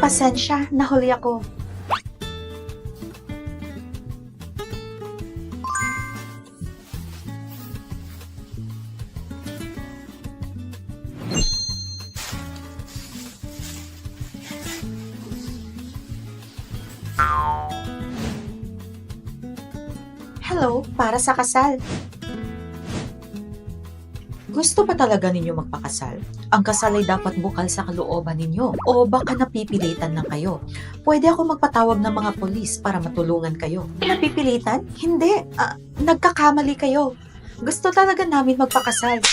Pasensya, nahuli ako. Hello, para sa kasal. Gusto pa talaga ninyo magpakasal? Ang kasal ay dapat bukal sa kalooban ninyo o baka napipilitan lang kayo. Pwede ako magpatawag ng mga polis para matulungan kayo. Napipilitan? Hindi. Nagkakamali kayo. Gusto talaga namin magpakasal.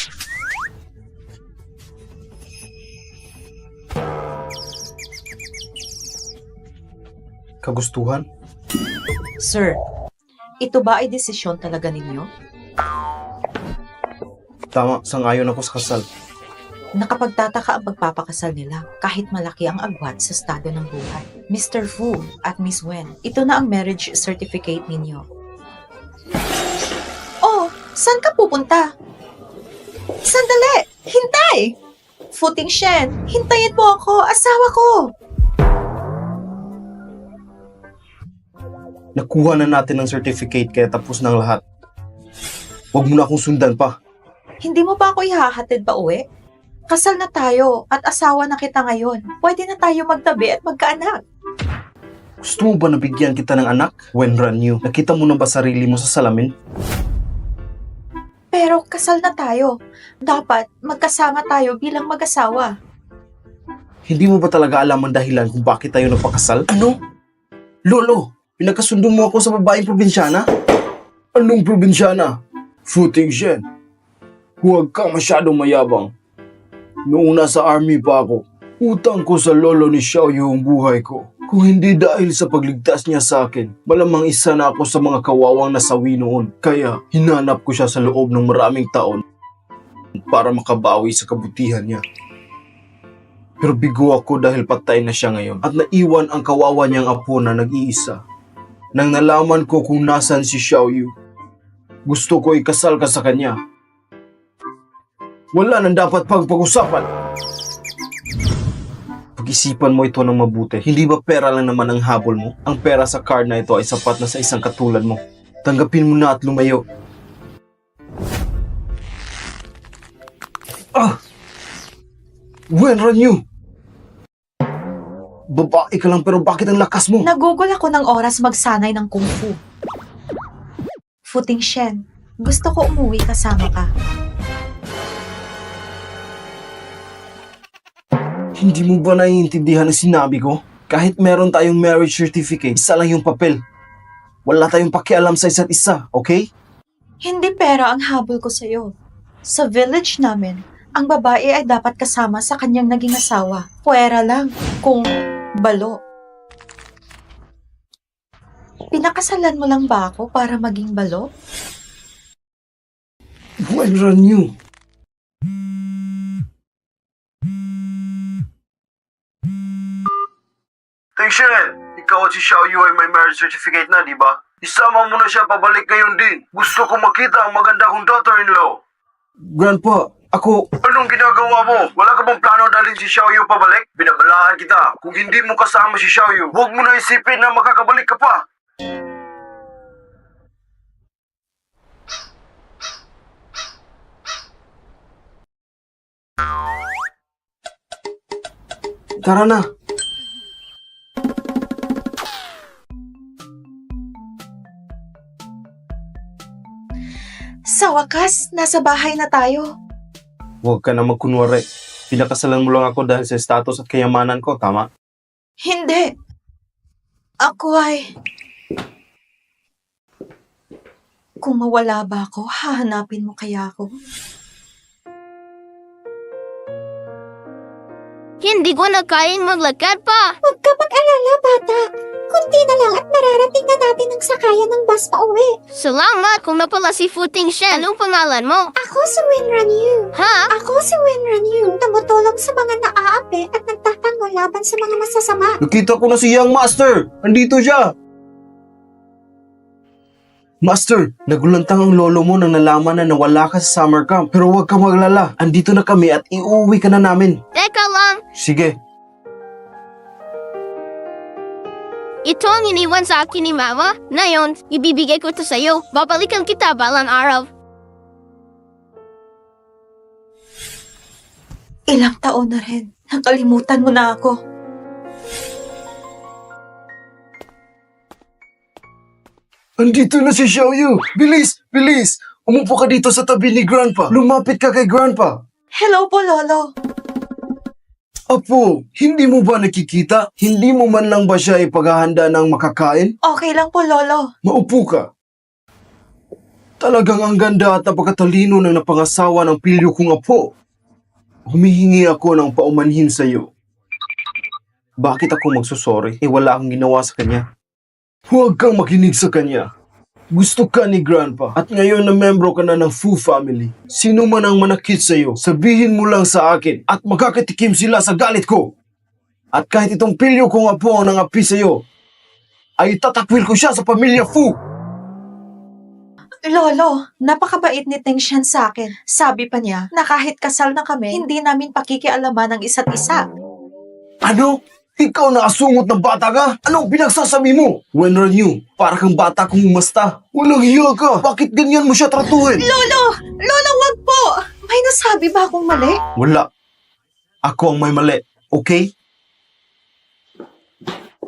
Kagustuhan? Sir, ito ba ay desisyon talaga ninyo? Tama, sangayon ako sa kasal. Nakapagtataka ang pagpapakasal nila kahit malaki ang agwat sa estado ng buhay. Mr. Fu at Miss Wen, ito na ang marriage certificate ninyo. Oh, saan ka pupunta? Sandali! Hintay! Futing Shen, hintayin mo ako! Asawa ko! Nakuha na natin ang certificate kaya tapos ng lahat. Huwag mo na akong sundan pa. Hindi mo ba ako ihahatid pa uwi? Kasal na tayo at asawa na kita ngayon. Pwede na tayo magtabi at magkaanak. Gusto mo ba nabigyan kita ng anak? When ran you, nakita mo na ba sarili mo sa salamin? Pero kasal na tayo. Dapat magkasama tayo bilang mag-asawa. Hindi mo ba talaga alam ang dahilan kung bakit tayo nagpakasal? Ano? Lolo, pinagkasundo mo ako sa babaeng probinsyana? Anong probinsyana? Futing Shen. Huwag kang masyadong mayabang. Noong nasa army pa ako, utang ko sa lolo ni Xiaoyu ang buhay ko. Kung hindi dahil sa pagligtas niya sa akin, malamang isa na ako sa mga kawawang nasawi noon. Kaya hinanap ko siya sa loob ng maraming taon para makabawi sa kabutihan niya. Pero bigo ako dahil patay na siya ngayon at naiwan ang kawawa niyang apo na nag-iisa. Nang nalaman ko kung nasan si Xiaoyu, gusto ko ikasal ka sa kanya. Wala nang dapat pag-usapan. Pag-isipan mo ito ng mabuti. Hindi ba pera lang naman ang habol mo? Ang pera sa card na ito ay sapat na sa isang katulad mo. Tanggapin mo na at lumayo. When ran you? Babae ka lang pero bakit ang lakas mo? Nagugol ako ng oras magsanay ng kung fu. Futing Shen, gusto ko umuwi kasama ka. Hindi mo ba naiintindihan ang sinabi ko? Kahit meron tayong marriage certificate, isa lang yung papel. Wala tayong pakialam sa isa't isa, okay? Hindi pera ang habol ko sa'yo. Sa village namin, ang babae ay dapat kasama sa kanyang naging asawa. Puwera lang kung balo. Pinakasalan mo lang ba ako para maging balo? When ran you? Shen, ikaw at si Xiaoyu ay may marriage certificate na, di ba? Isama mo na siya pabalik ngayon din. Gusto ko makita ang maganda kong daughter-in-law. Grandpa, ako... Anong ginagawa mo? Wala ka bang plano dalhin si Xiaoyu pabalik? Binabalaan kita. Kung hindi mo kasama si Xiaoyu, huwag mo na isipin na makakabalik ka pa. Tara na. Sa wakas, nasa bahay na tayo. Huwag ka na magkunwari. Pinakasalan mo lang ako dahil sa status at kayamanan ko, tama? Hindi. Ako ay... Kung mawala ba ako, hahanapin mo kaya ako? Hindi ko na kayang maglakad pa. Huwag ka mag-alala, bata. Kunti na lang at mararating na natin ang sakayan ng bus pa uwi. Salamat kung napala si Futing Shen. Anong pangalan mo? Ako si Winran Yu. Ha? Ako si Winran Yu. Tumutulong sa mga naaapi at nagtatanggol laban sa mga masasama. Nakita ko na si Young Master! Andito siya! Master, nagulantang ang lolo mo nang nalaman na nawala ka sa summer camp. Pero huwag ka maglala. Andito na kami at iuwi ka na namin. Teka lang. Sige. Ito ang iniwan sa akin ni Mama. Ngayon, ibibigay ko ito sa'yo. Babalikan kita balang araw. Ilang taon na rin. Nakalimutan mo na ako. Andito na si Xiaoyu! Bilis! Bilis! Umupo ka dito sa tabi ni Grandpa. Lumapit ka kay Grandpa. Hello po, Lolo. Apo, hindi mo ba nakikita? Hindi mo man lang ba siya ipaghahanda ng makakain? Okay lang po, Lolo. Maupo ka. Talagang ang ganda at napakatalino ng napangasawa ng pilyo kong apo. Humihingi ako ng paumanhin sa iyo. Bakit ako magsusorry? Wala akong ginawa sa kanya. Huwag kang makinig sa kanya. Gusto ka ni Grandpa at ngayon na membro ka na ng Fu family. Sino man ang manakit sa iyo, sabihin mo lang sa akin at makakatikim sila sa galit ko. At kahit itong pilyo kong apo ang nangapi sa iyo, ay tatakwil ko siya sa pamilya Fu. Lolo, napakabait ni Teng Shen sa akin. Sabi pa niya na kahit kasal na kami, hindi namin pakikialaman ng isa't isa. Ano? Ikaw na asungot ng bata ka? Anong pinagsasabi mo? When are you? Para kang bata kung umasta. Walang hiya ka. Bakit ganyan mo siya tratuhin? Lolo! Lolo, wag po! May nasabi ba akong mali? Wala. Ako ang may mali. Okay?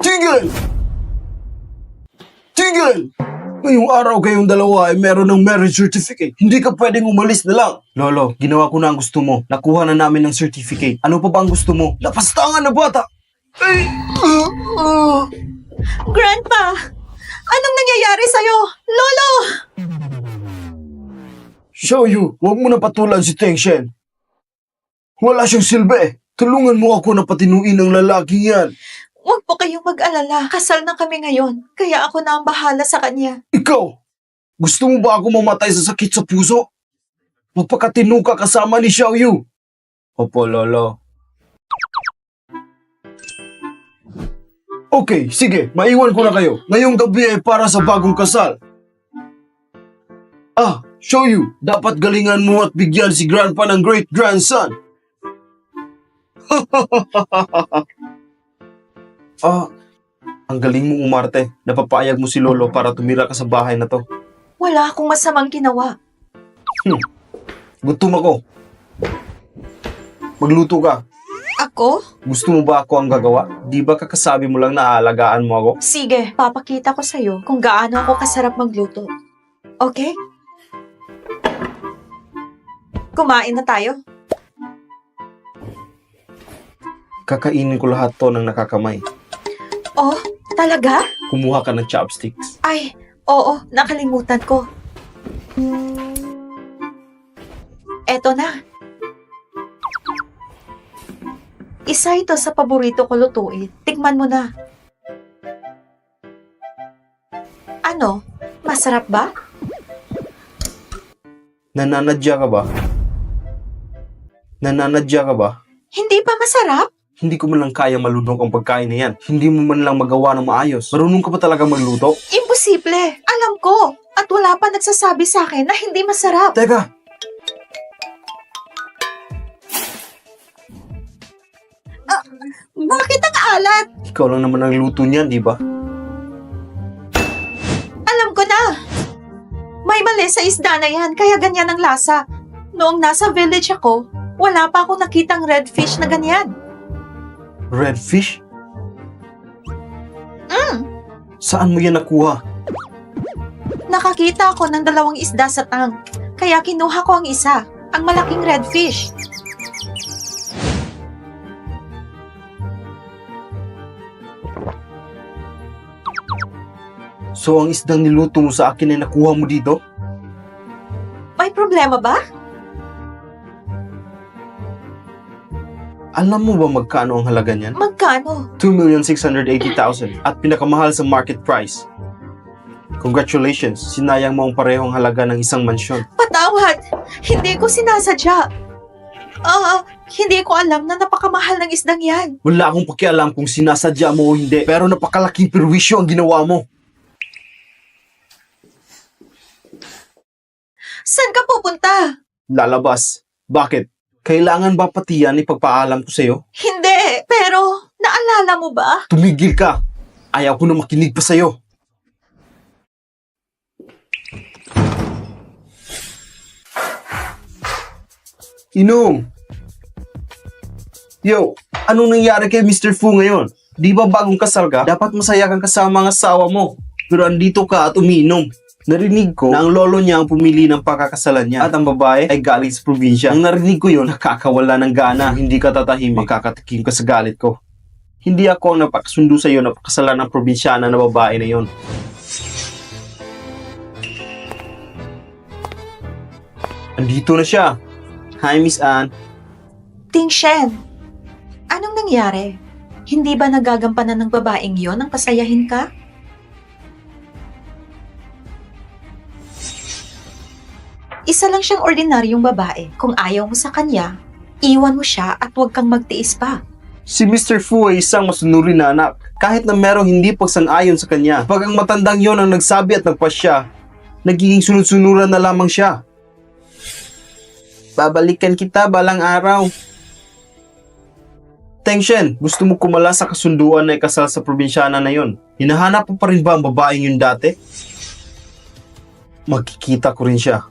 Tigil! Tigil! Ngayong araw kayong dalawa ay meron ng marriage certificate. Hindi ka pwedeng umalis na lang. Lolo, ginawa ko na ang gusto mo. Nakuha na namin ng certificate. Ano pa ba ang gusto mo? Lapastangan na bata! Ay! Grandpa! Anong nangyayari sa'yo? Lolo! Xiaoyu, huwag mo na patulan si Teng Shen. Wala siyang silbi. Tulungan mo ako na patinuin ang lalaking yan. Huwag po kayong mag-alala. Kasal na kami ngayon. Kaya ako na ang bahala sa kanya. Ikaw, gusto mo ba ako mamatay sa sakit sa puso? Magpakatino ka kasama ni Xiaoyu. Opo, Lolo. Okay, sige, maiwan ko na kayo. Ngayong gabi ay para sa bagong kasal. Ah, Xiaoyu, dapat galingan mo at bigyan si Grandpa ng great-grandson. Ang galing mong umarte. Napapayag mo si Lolo para tumira ka sa bahay na to. Wala akong masamang ginawa. Gutom ako. Magluto ka. Ako? Gusto mo ba ako ang gagawa? Di ba kakasabi mo lang na aalagaan mo ako? Sige, papakita ko sa'yo kung gaano ako kasarap magluto. Okay? Kumain na tayo. Kakainin ko lahat to ng nakakamay. Oh, talaga? Kumuha ka ng chopsticks. Ay, oo, nakalimutan ko. Eto na. Isa ito sa paborito ko lutuin. Tikman mo na. Ano? Masarap ba? Nananadya ka ba? Nananadya ka ba? Hindi pa masarap? Hindi ko man lang kaya malunok ang pagkain na yan. Hindi mo man lang magawa ng maayos. Marunong ka ba talaga magluto? Imposible. Alam ko. At wala pa nagsasabi sa akin na hindi masarap. Teka, Bakit ang alat? ikaw lang naman ang luto niyan, di ba? Alam ko na. May mali sa isda na yan, kaya ganyan ang lasa. Noong nasa village ako, wala pa akong nakitang red fish na ganyan. Red fish? Saan mo yan nakuha? Nakakita ako ng 2 isda sa tang, kaya kinuha ko ang isa, ang malaking red fish. So ang isdang niluto mo sa akin ay nakuha mo dito? May problema ba? Alam mo ba magkano ang halaga niyan? Magkano? 2,680,000 at pinakamahal sa market price. Congratulations, sinayang mo ang parehong halaga ng isang mansyon. Patawad! Hindi ko sinasadya. Hindi ko alam na napakamahal ng isdang yan. Wala akong pakialam kung sinasadya mo o hindi, pero napakalaking perwisyo ang ginawa mo. Saan ka pupunta? Lalabas. Bakit? Kailangan ba pati yan ipagpaalam ko sa'yo? Hindi, pero naalala mo ba? Tumigil ka! Ayaw ko na makinig pa sa'yo. Inom! Yo, anong nangyari kay Mr. Fu ngayon? Di ba bagong kasal ka? Dapat masaya kang kasama ang asawa mo. Pero andito ka at umiinom. Narinig ko na ang lolo niya ang pumili ng pakakasalan niya at ang babae ay galing sa probinsya. Nang narinig ko yun, nakakawala ng gana. Hindi ka tatahimik, makakatikim ka sa galit ko. Hindi ako ang napakasundo sa iyo na pakasalan ng probinsyana na babae na yon. Andito na siya. Hi, Miss Anne. Ting Shen, anong nangyari? Hindi ba nagagampanan ng babaeng yon ang pasayahin ka? Isa lang siyang ordinaryong babae. Kung ayaw mo sa kanya, iwan mo siya at huwag kang magtiis pa. Si Mr. Fu ay isang masunurin na anak. Kahit na merong hindi pagsang-ayon sa kanya. Pag ang matandang yon ang nagsabi at nagpasya, nagiging sunod-sunuran na lamang siya. Babalikan kita balang araw. Teng Shen, gusto mo kumala sa kasunduan na ikasal sa probinsyana na yon? Hinahanap mo pa rin ba ang babaeng yun dati? Magkikita ko rin siya.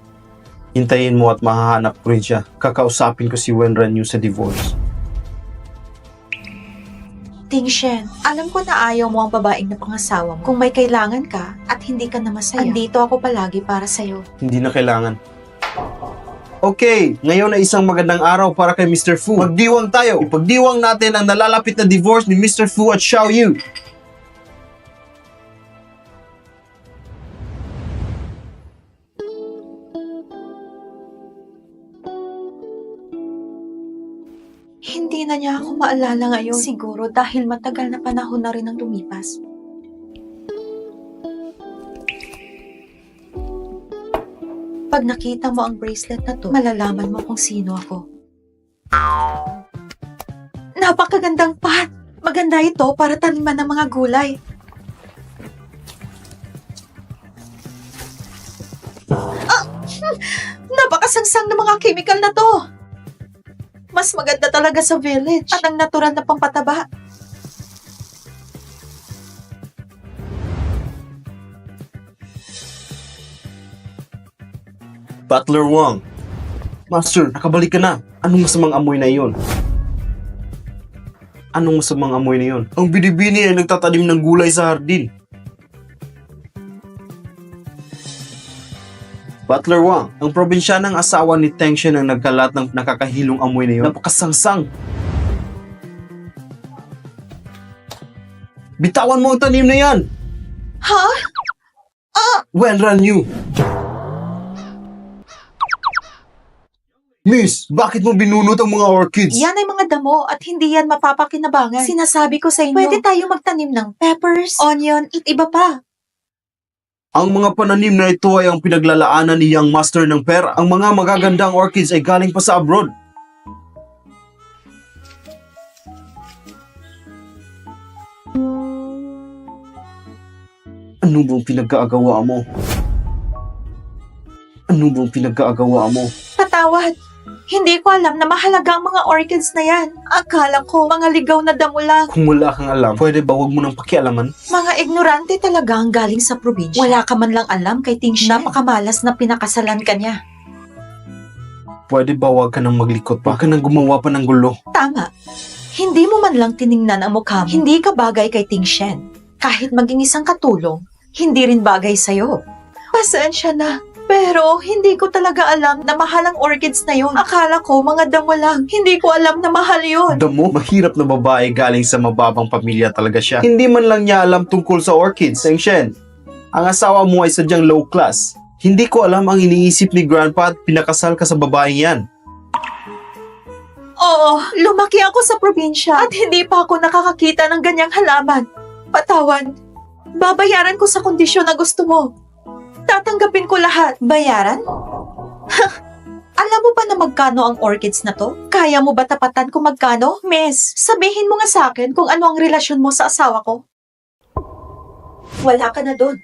Hintayin mo at mahahanap ko rin siya. Kakausapin ko si Wenran Yu sa divorce. Ting Shen, alam ko na ayaw mo ang babaeng na pangasawa mo. Kung may kailangan ka at hindi ka na masaya, andito ako palagi para sa'yo. Hindi na kailangan. Okay, ngayon ay isang magandang araw para kay Mr. Fu. Magdiwang tayo. Ipagdiwang natin ang nalalapit na divorce ni Mr. Fu at Xiao Yu. Hindi na niya ako maalala ngayon. Siguro dahil matagal na panahon na rin ang lumipas. Pag nakita mo ang bracelet na to, malalaman mo kung sino ako. Napakagandang pot! Maganda ito para taniman ng mga gulay. Napakasangsang ng mga chemical na to! Mas maganda talaga sa village at ang natural na pampataba. Butler Wang. Master, nakabalik ka na. Anong masamang amoy na iyon? Anong masamang amoy na iyon? Ang binibini ay nagtatanim ng gulay sa hardin. Butler Wang, ang probinsyanang asawa ni Teng Shen ang nagkalat ng nakakahilong amoy na iyon. Napakasangsang. Bitawan mo ang tanim na yan! Ha? Wenran Yu! Miss, bakit mo binunot ang mga orchids? Yan ay mga damo at hindi yan mapapakinabangan. Sinasabi ko sa inyo, pwede tayo magtanim ng peppers, onion, at iba pa. Ang mga pananim na ito ay ang pinaglalaanan ni Young Master ng pera. Ang mga magagandang orchids ay galing pa sa abroad. Ano bang pinag-aagawa mo? Ano bang pinag-aagawa mo? Patawad. Hindi ko alam na mahalaga ang mga orchids na yan. Akala ko mga ligaw na damo lang. Kung wala kang alam, pwede ba wag mo nang pakialaman? Mga ignorante talaga ang galing sa probinsya. Wala ka man lang alam kay Ting Shen. Napakamalas na pinakasalan ka niya. Pwede ba wag ka nang maglikot pa? Wag ka nang gumawa pa ng gulo. Tama. Hindi mo man lang tiningnan ang mukha mo. Hindi ka bagay kay Ting Shen. Kahit maging isang katulong, hindi rin bagay sa'yo. Pasensya na. Pero hindi ko talaga alam na mahal ang orchids na yun. Akala ko mga damo lang. Hindi ko alam na mahal yun. Damo, mahirap na babae galing sa mababang pamilya talaga siya. Hindi man lang niya alam tungkol sa orchids, Teng Shen. Ang asawa mo ay sadyang low class. Hindi ko alam ang iniisip ni Grandpa at pinakasal ka sa babaeng yan. Oo, lumaki ako sa probinsya at hindi pa ako nakakakita ng ganyang halaman. Patawad. Babayaran ko sa kondisyon na gusto mo. Tatanggapin ko lahat. Bayaran? Alam mo ba na magkano ang orchids na to? Kaya mo ba tapatan kung magkano? Miss, sabihin mo nga sa akin kung ano ang relasyon mo sa asawa ko. Wala ka na doon.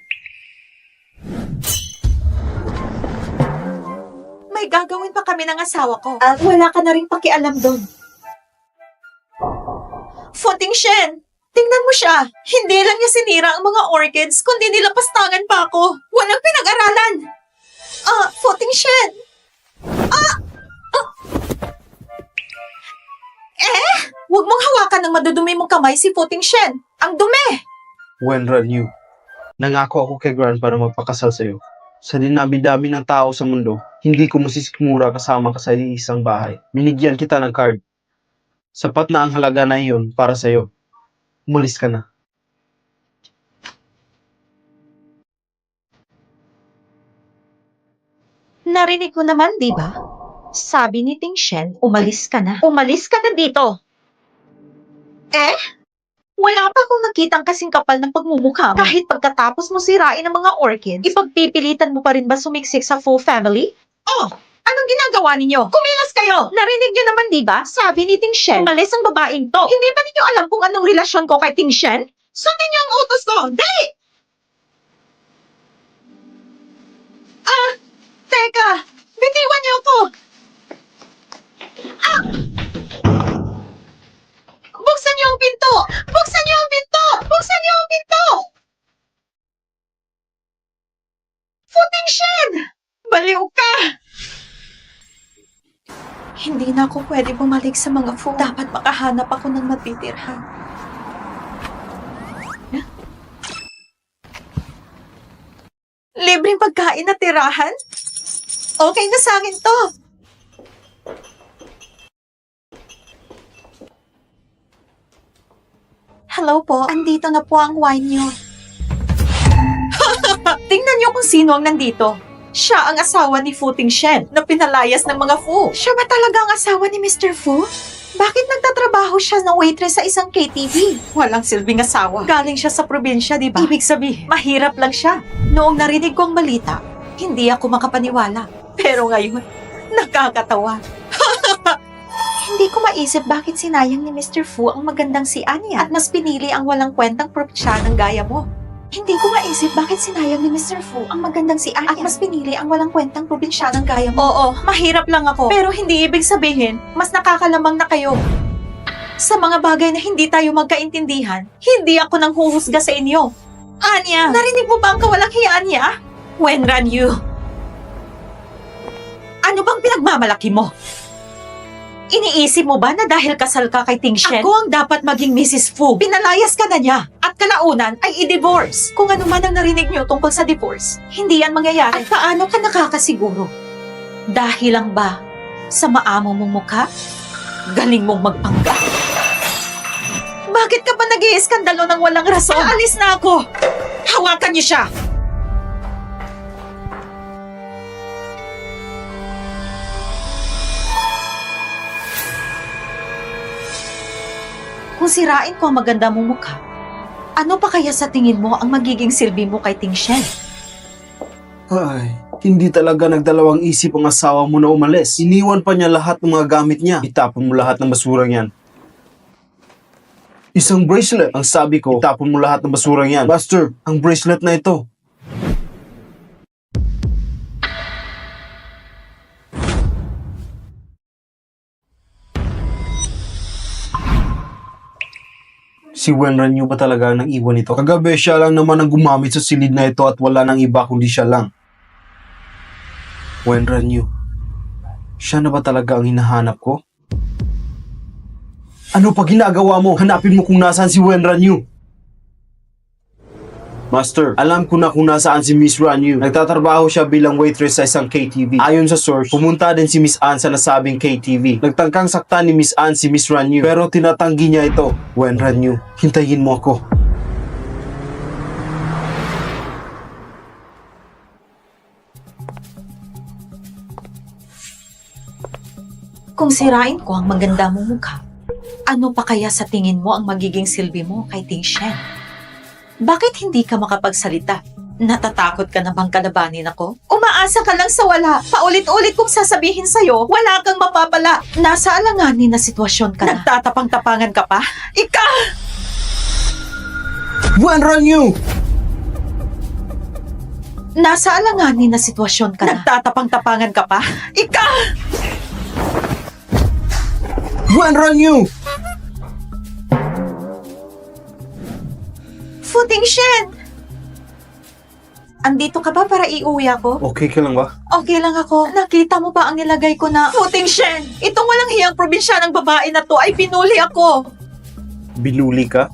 May gagawin pa kami ng asawa ko. At wala ka na rin pakialam doon. Fu Ting Shen, Tingnan mo siya. Hindi lang niya sinira ang mga orchids, kundi nilapastangan pa ako. Walang pinag-aralan. Futing Shen. Huwag mong hawakan ng madudumi mong kamay si Futing Shen. Ang dumi! Wenran Yu, nangako ako kay Grandpa na magpakasal sa'yo. Sa dinami-dami ng tao sa mundo, hindi ko masisikmura kasama ka sa isang bahay. Binigyan kita ng card. Sapat na ang halaga na iyon para sa'yo. Umalis ka na. Narinig ko naman, di ba? Sabi ni Ting Shen, umalis ka na. Umalis ka na dito. Wala pa akong nakitang kasing kapal ng pagmumukha mo. Kahit pagkatapos mo sirain ang mga orchids, ipagpipilitan mo pa rin ba sumiksik sa full family? Oh, anong ginagawa ninyo? Kumilos kayo! Narinig niyo naman, di ba? Sabi ni Ting Shen, umalis ang babaeng to. Hindi ba ninyo alam kung anong relasyon ko kay Ting Shen? Sundin niyo ang utos ko! Dali! Teka! Bitiwan niyo ako! Buksan niyo ang pinto! Buksan niyo ang pinto! Buksan niyo ang pinto! Futing Shen! Baliw ka! Hindi na ako pwede bumalik sa mga fu. Dapat makahanap ako ng matitirhan. Libreng pagkain na tirahan? Okay na sa akin to. Hello po, andito na po ang wine niyo. Tingnan niyo kung sino ang nandito. Siya ang asawa ni Futing Shen na pinalayas ng mga Fu. Siya ba talaga ang asawa ni Mr. Fu? Bakit nagtatrabaho siya na waitress sa isang KTV? Walang silbing asawa. Galing siya sa probinsya, di ba? Ibig sabihin, mahirap lang siya. Noong narinig ko ang balita, hindi ako makapaniwala. Pero ngayon, nakakatawa. Hindi ko maisip bakit sinayang ni Mr. Fu ang magandang si Anya at mas pinili ang walang kwentang probinsyanang gaya mo. Hindi ko maisip bakit sinayang ni Mr. Fu ang magandang si Anya at mas pinili ang walang kwentang probinsyanang gaya mo. Oo, mahirap lang ako. Pero hindi ibig sabihin, mas nakakalamang na kayo. Sa mga bagay na hindi tayo magkaintindihan, hindi ako nang huhusga sa inyo. Anya, narinig mo ba ang kawalang hiyaan niya? Wenran Yu. Ano bang pinagmamalaki mo? Iniisip mo ba na dahil kasal ka kay Ting Shen, ako ang dapat maging Mrs. Fu? Pinalayas ka na niya at kalaunan ay i-divorce. Kung ano man ang narinig niyo tungkol sa divorce, hindi yan mangyayari. At paano ka nakakasiguro? Dahil lang ba sa maamo mong mukha? Galing mong magpanggap. Bakit ka ba nag-iiskandalo ng walang rason? Aalis na ako! Hawakan niyo siya! Kung sirain ko ang maganda mong mukha, ano pa kaya sa tingin mo ang magiging silbi mo kay Ting Shen? Ay, hindi talaga nagdalawang isip ang asawa mo na umalis. Iniwan pa niya lahat ng mga gamit niya. Itapon mo lahat ng basurang yan. Isang bracelet. Ang sabi ko, itapon mo lahat ng basurang yan. Buster, ang bracelet na ito. Si Wenran Yu ba talaga nang iwan ito? Kagabi siya lang naman ang gumamit sa silid na ito at wala nang iba kundi siya lang. Wenran Yu, siya na ba talaga ang hinahanap ko? Ano pa ginagawa mo? Hanapin mo kung nasaan si Wenran Yu. Master, alam ko na kung nasaan si Miss Ran Yu. Nagtatrabaho siya bilang waitress sa isang KTV. Ayon sa source, pumunta din si Miss Ann sa nasabing KTV. Nagtangkang saktan ni Miss Ann si Miss Ran Yu, pero tinatanggi niya ito. Wenran Yu, hintayin mo ako. Kung sirain ko ang maganda mong mukha, ano pa kaya sa tingin mo ang magiging silbi mo kay Ting Shen? Bakit hindi ka makapagsalita? Natatakot ka na bang kalabanin ako? Umaasa ka lang sa wala. Paulit-ulit kong sasabihin sa'yo, wala kang mapapala. Nasa alanganin na sitwasyon ka na. Nagtatapang-tapangan ka pa? Wenran Yu! Nasa alanganin na sitwasyon ka na. Nagtatapang-tapangan ka pa? Wenran Yu! Futing Shen! Andito ka ba para iuwi ako? Okay ka lang ba? Okay lang ako. Nakita mo ba ang nilagay ko na Futing Shen? Itong walang hiyang probinsyanang babae na to ay pinuli ako. Binuli ka?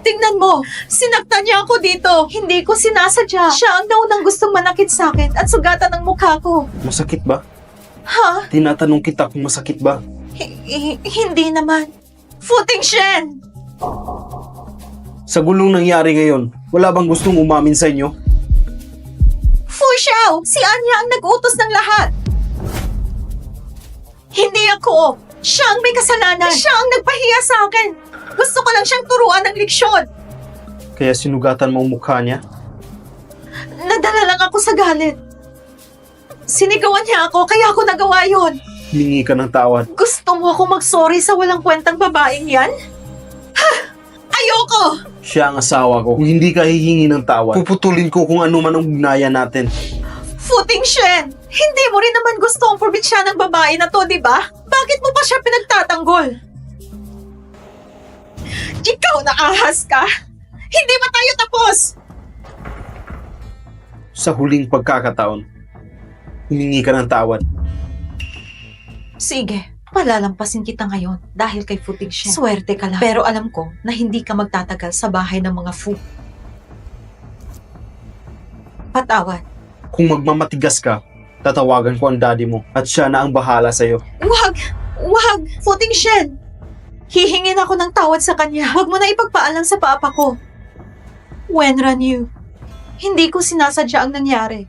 Tingnan mo, sinaktan niya ako dito. Hindi ko sinasadya. Siya ang naunang gustong manakit sa akin at sugatan ng mukha ko. Masakit ba? Ha? Tinatanong kita kung masakit ba? Hindi naman. Futing Shen! Sa gulong nangyari ngayon, wala bang gustong umamin sa inyo? Fu Xiao! Si Anya ang nag-utos ng lahat! Hindi ako! Siya ang may kasalanan! Siya ang nagpahiya sa akin! Gusto ko lang siyang turuan ng leksyon! Kaya sinugatan mo ang mukha niya? Nadala lang ako sa galit. Sinigawan niya ako, kaya ako nagawa yon. Humingi ka ng tawad. Gusto mo ako mag-sorry sa walang kwentang babaeng yan? Ha! Ayoko! Siya ang asawa ko. Kung hindi ka hihingi ng tawad, puputulin ko kung ano man ang ugnayan natin. Futing Shen! Hindi mo rin naman gusto ang probinsyanang babae na to, di ba? Bakit mo pa siya pinagtatanggol? Ikaw na ahas ka! Hindi ba tayo tapos? Sa huling pagkakataon, humingi ka ng tawad. Sige, palalampasin kita ngayon dahil kay Futing Shen. Swerte ka lang. Pero alam ko na hindi ka magtatagal sa bahay ng mga Fu. Patawad. Kung magmamatigas ka, tatawagan ko ang daddy mo at siya na ang bahala sa'yo. Wag! Wag! Futing Shen! Hihingin ako ng tawad sa kanya. Huwag mo na ipagpaalam sa papa ko. Wenran Yu, hindi ko sinasadya ang nangyari.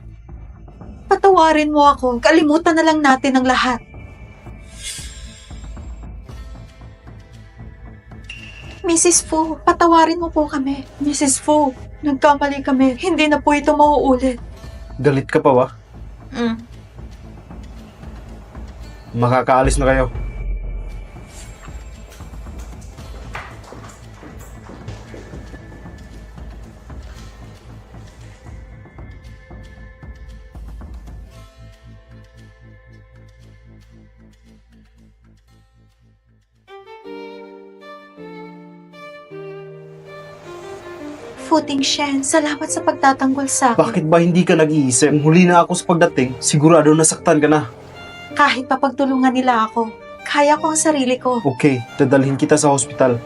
Patawarin mo ako. Kalimutan na lang natin ang lahat. Mrs. Fu, patawarin mo po kami. Mrs. Fu, nagkamali kami. Hindi na po ito mauulit. Galit ka pa ba? Makakaalis na kayo. Futing Shen, salamat sa pagtatanggol sa akin. Bakit ba hindi ka nag-iisip? Kung huli na ako sa pagdating, sigurado nasaktan ka na. Kahit papagtulungan nila ako, kaya ko ang sarili ko. Okay, dadalhin kita sa hospital.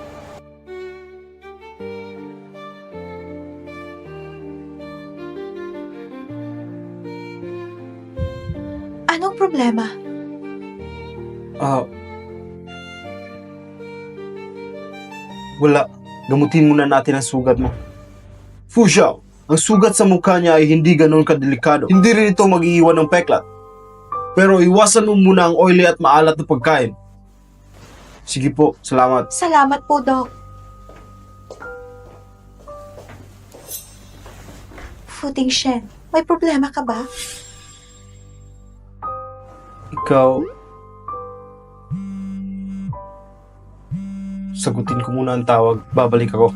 Anong problema? Wala. Gamutin muna natin ang sugat mo. Fu Xiao, ang sugat sa mukha niya ay hindi ganoon kadelikado. Hindi rin ito mag-iiwan ng peklat. Pero iwasan mo muna ang oily at maalat na pagkain. Sige po, salamat. Salamat po, Doc. Futing Shen, may problema ka ba? Ikaw... Sagutin ko muna ang tawag. Babalik ako.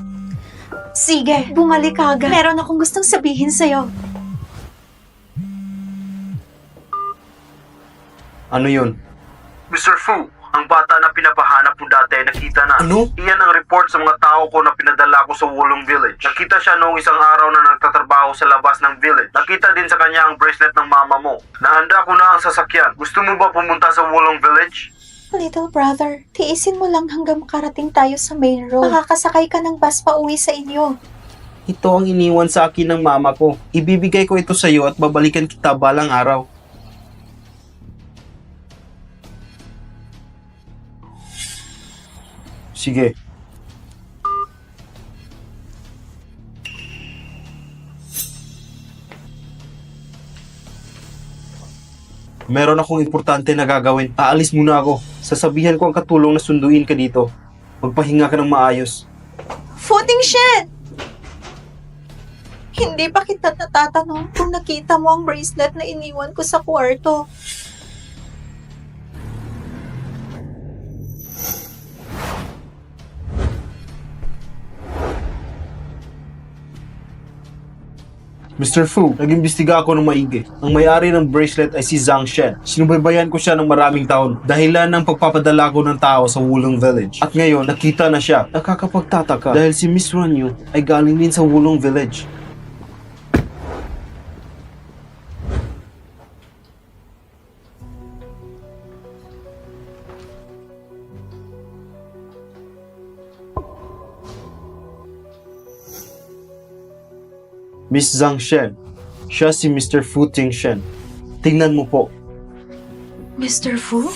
Sige, bumalik ka agad. Meron akong gustong sabihin sa'yo. Ano yun? Mr. Fu, ang bata na pinapahanap mo dati ay nakita na. Ano? Iyan ang report sa mga tao ko na pinadala ko sa Wulong Village. Nakita siya noong isang araw na nagtatrabaho sa labas ng village. Nakita din sa kanya ang bracelet ng mama mo. Nahanda ko na ang sasakyan. Gusto mo ba pumunta sa Wulong Village? Little brother, tiisin mo lang hanggang makarating tayo sa main road. Makakasakay ka ng bus pa uwi sa inyo. Ito ang iniwan sa akin ng mama ko. Ibibigay ko ito sa iyo at babalikan kita balang araw. Sige. Meron akong importante na gagawin. Aalis muna ako. Sasabihan ko ang katulong na sunduin ka dito. Magpahinga ka ng maayos. Futing Shen! Hindi pa kita natatanong kung nakita mo ang bracelet na iniwan ko sa kwarto. Mr. Fu, nag-imbestiga ako ng maigi. Ang may-ari ng bracelet ay si Zhang Shen. Sinubaybayan ko siya ng maraming taon dahilan ng pagpapadala ko ng tao sa Wulong Village. At ngayon, nakita na siya. Nakakapagtataka dahil si Miss Ranyu ay galing din sa Wulong Village. Miss Zhang Shen. Siya si Mr. Fu Tingshen. Tingnan mo po. Mr. Fu?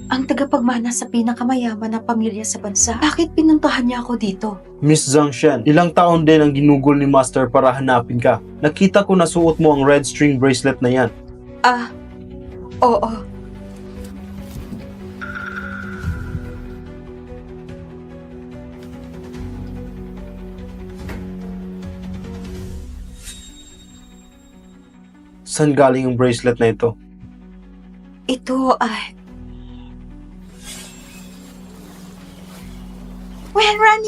Ang tagapagmana sa pinakamayaman na pamilya sa bansa. Bakit pinuntahan niya ako dito? Miss Zhang Shen, ilang taon din ang ginugol ni Master para hanapin ka. Nakita ko na suot mo ang red string bracelet na yan. Oo. Saan galing ang bracelet na ito? Ito ay... Wenran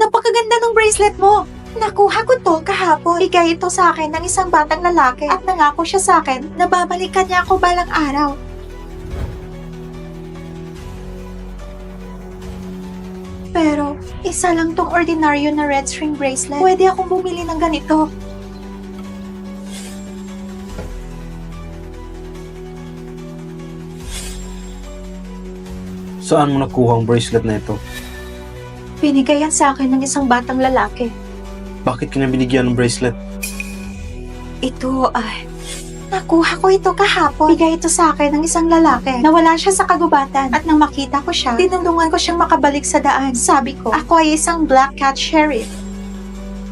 Napakaganda ng bracelet mo! Nakuha ko to kahapon. Bigay ito sa akin ng isang batang lalaki at nangako siya sa akin na babalikan niya ako balang araw. Pero, isa lang tong ordinaryo na red string bracelet. Pwede akong bumili ng ganito. Saan mo nakuha ang bracelet na ito? Binigay yan sa akin ng isang batang lalaki. Bakit ka na binigyan ng bracelet? Ito ay... Nakuha ko ito kahapon. Bigay ito sa akin ng isang lalaki. Nawala siya sa kagubatan. At nang makita ko siya, tinulungan ko siyang makabalik sa daan. Sabi ko, ako ay isang black cat sheriff.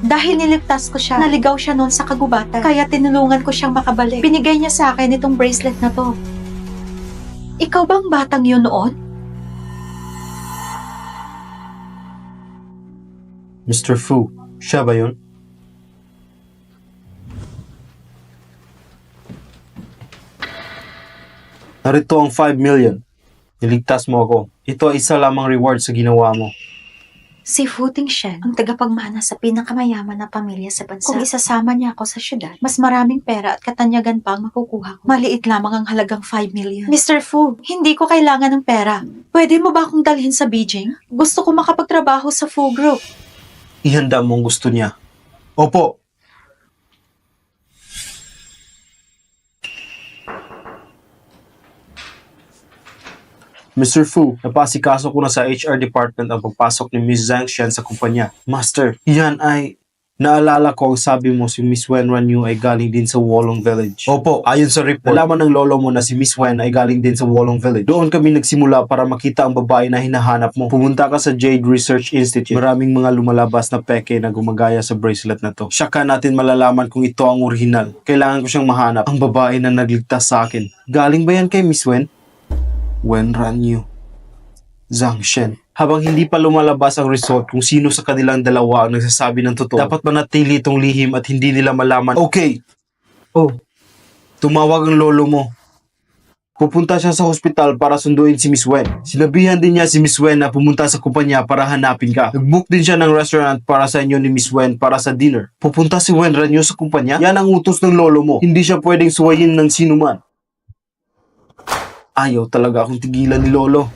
Dahil niligtas ko siya, naligaw siya noon sa kagubatan. Kaya tinulungan ko siyang makabalik. Binigay niya sa akin itong bracelet na to. Ikaw bang batang yun noon? Mr. Fu, siya ba yun? Narito ang 5 million. Niligtas mo ako. Ito ay isa lamang reward sa ginawa mo. Si Fu Tingshen, ang tagapagmana sa pinakamayaman na pamilya sa bansa. Kung isasama niya ako sa syudad, mas maraming pera at katanyagan pa ang makukuha ko. Maliit lamang ang halagang 5 million. Mr. Fu, hindi ko kailangan ng pera. Pwede mo ba akong dalhin sa Beijing? Gusto ko makapagtrabaho sa Fu Group. Ihanda mo ang gusto niya. Opo. Mr. Fu, napasikaso ko na sa HR department ang pagpasok ni Miss Zhang Shen sa kumpanya. Master, yan ay... Naalala ko ang sabi mo si Miss Wen Ranyu ay galing din sa Wulong Village. Opo, ayon sa report, nalaman ng lolo mo na si Miss Wen ay galing din sa Wulong Village. Doon kami nagsimula para makita ang babae na hinahanap mo. Pumunta ka sa Jade Research Institute. Maraming mga lumalabas na peke na gumagaya sa bracelet na to. Saka natin malalaman kung ito ang original. Kailangan ko siyang mahanap. Ang babae na nagligtas sa akin. Galing ba yan kay Miss Wen? Wen Ranyu. Zhang Shen. Habang hindi pa lumalabas ang result kung sino sa kanilang dalawa ang nagsasabi ng totoo, dapat manatili itong lihim at hindi nila malaman. Okay. Oh, tumawag ang lolo mo. Pupunta siya sa hospital para sunduin si Miss Wen. Sinabihan din niya si Miss Wen na pumunta sa kumpanya para hanapin ka. Nag-book din siya ng restaurant para sa inyo ni Miss Wen para sa dinner. Pupunta si Wen Ranyu sa kumpanya? Yan ang utos ng lolo mo. Hindi siya pwedeng suwayin ng sinuman. Ayaw talaga akong tigilan ni lolo.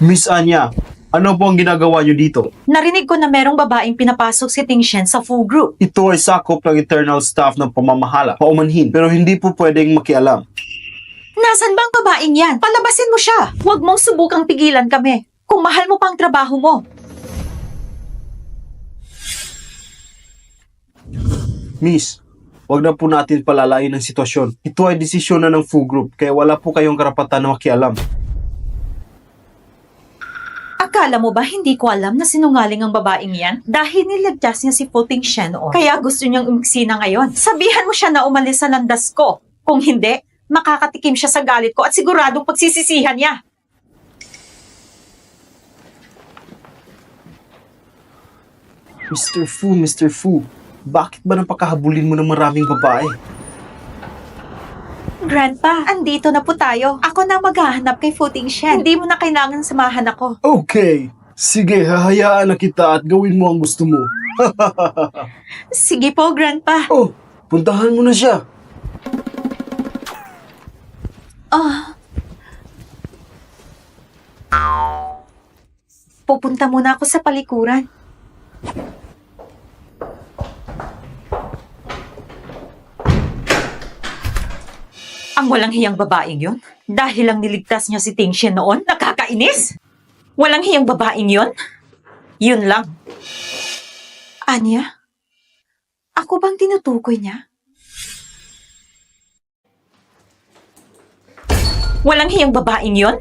Miss Anya, ano po ang ginagawa niyo dito? Narinig ko na merong babaeng pinapasok si Tingshen sa Fu Group. Ito ay sakop ng eternal staff ng pamamahala, paumanhin, pero hindi po pwedeng makialam. Nasaan bang babaeng yan? Palabasin mo siya! Huwag mong subukang pigilan kami. Kung mahal mo pang trabaho mo. Miss, wag na po natin palalain ang sitwasyon. Ito ay desisyon na ng Fu Group, kaya wala po kayong karapatan na makialam. Akala mo ba hindi ko alam na sinungaling ang babaeng yan? Dahil nilagtas niya si Fu Tingshen noon. Kaya gusto niyang umiksi na ngayon. Sabihan mo siya na umalis sa landas ko. Kung hindi, makakatikim siya sa galit ko at siguradong pagsisisihan niya. Mr. Fu, bakit ba napakahabulin mo ng maraming babae? Grandpa, andito na po tayo. Ako na maghahanap kay Fu Tingshen. Hindi mo na kailangan samahan ako. Okay, sige, hahayaan na kita at gawin mo ang gusto mo. Sige po, Grandpa. Oh, puntahan mo na siya. Ah. Pupunta muna ako sa palikuran. Ang walang hiyang babaeng yon? Dahil lang niligtas niya si Tingshen noon? Nakakainis? Walang hiyang babaeng yon? Yun lang. Anya? Ako bang tinutukoy niya? Walang hiyang babaeng yon?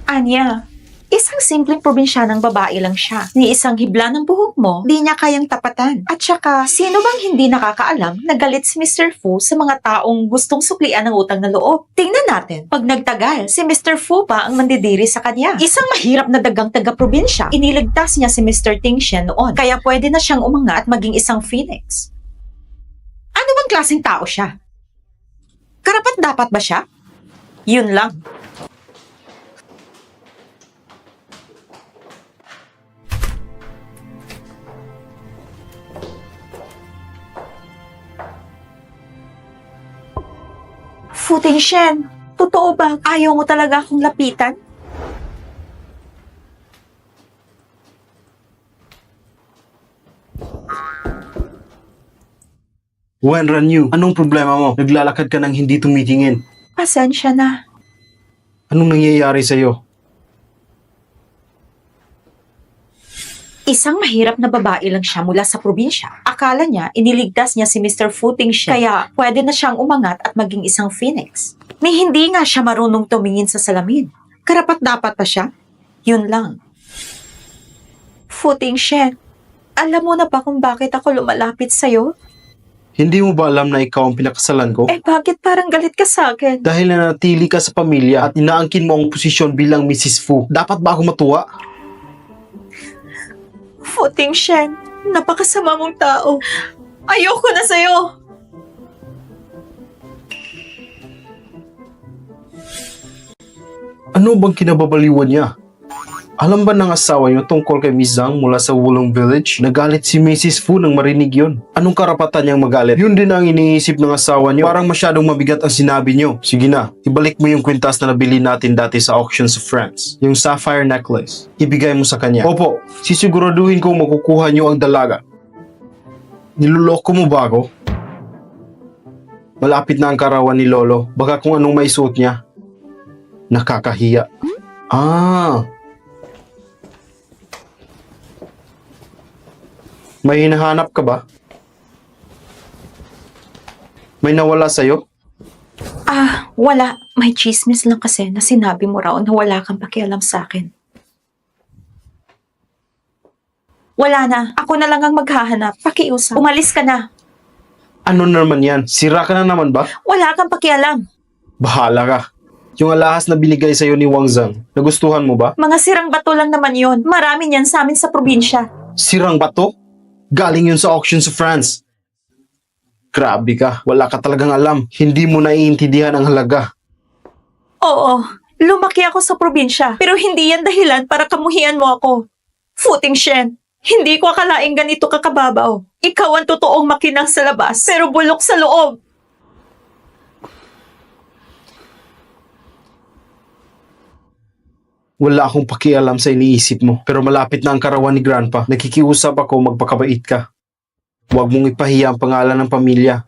Anya, isang simpleng probinsyanang babae lang siya. Ni isang hibla ng buhok mo, di niya kayang tapatan. At saka, sino bang hindi nakakaalam na galit si Mr. Fu sa mga taong gustong suklian ng utang na loob? Tingnan natin, pag nagtagal, si Mr. Fu pa ang mandidiri sa kanya. Isang mahirap na dagang taga-probinsya. Iniligtas niya si Mr. Tingshen noon, kaya pwede na siyang umanga at maging isang phoenix. Ano bang klaseng tao siya? Karapat dapat ba siya? Yun lang. Fu Tingshen, totoo ba? Ayaw mo talaga akong lapitan? Wenran Yu, anong problema mo? Naglalakad ka nang hindi tumitingin. Pasensya na. Anong nangyayari sa'yo? Isang mahirap na babae lang siya mula sa probinsya. Akala niya, iniligtas niya si Mr. Fu Tingshen, kaya pwede na siyang umangat at maging isang phoenix. Ni hindi nga siya marunong tumingin sa salamin. Karapat dapat pa siya? Yun lang. Fu Tingshen, alam mo na ba kung bakit ako lumalapit sa'yo? Hindi mo ba alam na ikaw ang pinakasalan ko? Eh bakit parang galit ka sa akin? Dahil nanatili ka sa pamilya at inaangkin mo ang posisyon bilang Mrs. Fu. Dapat ba ako matuwa? Fu Tingshen, napakasama mong tao. Ayoko na sa'yo. Ano bang kinababaliwan niya? Alam ba ng asawa niyo tungkol kay Miss Zhang mula sa Wulong Village? Nagalit si Mrs. Fu nang marinig yon. Anong karapatan niyang magalit? Yun din ang iniisip ng asawa niyo. Parang masyadong mabigat ang sinabi niyo. Sige na, ibalik mo yung kwintas na nabili natin dati sa auction sa France. Yung sapphire necklace. Ibigay mo sa kanya. Opo, sisiguraduhin kong makukuha niyo ang dalaga. Niloloko mo ba ako? Malapit na ang karawan ni Lolo. Baka kung anong maisuot niya. Nakakahiya. May hinahanap ka ba? May nawala sa'yo? Wala. May chismis lang kasi na sinabi mo raw na wala kang pakialam sa akin. Wala na. Ako na lang ang maghahanap. Pakiusap. Umalis ka na. Ano naman yan? Sira ka na naman ba? Wala kang pakialam. Bahala ka. Yung alahas na binigay sa'yo ni Wang Zhang, nagustuhan mo ba? Mga sirang bato lang naman yon. Marami niyan sa amin sa probinsya. Sirang bato? Galing yun sa auction sa France. Grabe ka, wala ka talagang alam. Hindi mo naiintindihan ang halaga. Oo. Lumaki ako sa probinsya. Pero hindi yan dahilan para kamuhian mo ako. Fu Tingshen, hindi ko akalaing ganito kakababaw. Ikaw ang totoong makinang sa labas, pero bulok sa loob. Wala akong pakialam sa iniisip mo. Pero malapit na ang karawan ni Grandpa. Nakikiusap ako magpakabait ka. Huwag mong ipahiya ang pangalan ng pamilya.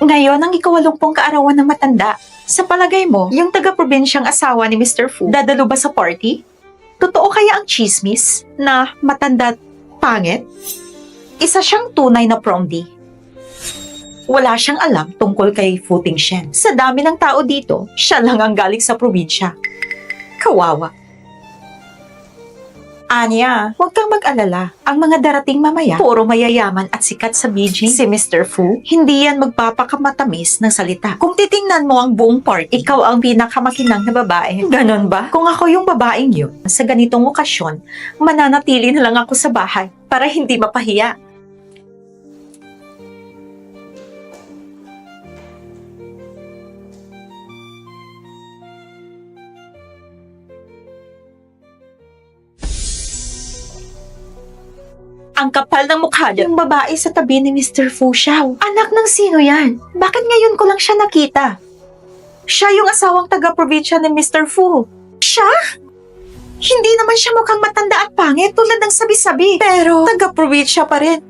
Ngayon ang ikawalumpong kaarawan ng matanda. Sa palagay mo, yung taga-probinsyang asawa ni Mr. Fu, dadalo ba sa party? Totoo kaya ang chismis na matanda at pangit? Isa siyang tunay na promdi. Wala siyang alam tungkol kay Fu Tingshen. Sa dami ng tao dito, siya lang ang galing sa probinsya. Kawawa. Anya, huwag kang mag-alala. Ang mga darating mamaya, puro mayayaman at sikat sa BG. Si Mr. Fu, hindi yan magpapakamatamis ng salita. Kung titingnan mo ang buong party, ikaw ang pinakamakinang na babae. Ganon ba? Kung ako yung babaeng yun, sa ganitong okasyon, mananatili na lang ako sa bahay para hindi mapahiya. Ang kapal ng mukha niya. Yung babae sa tabi ni Mr. Fu Xiao. Anak ng sino yan? Bakit ngayon ko lang siya nakita? Siya yung asawang taga-probinsya ni Mr. Fu. Siya? Hindi naman siya mukhang matanda at pangit tulad ng sabi-sabi. Pero taga-probinsya pa rin.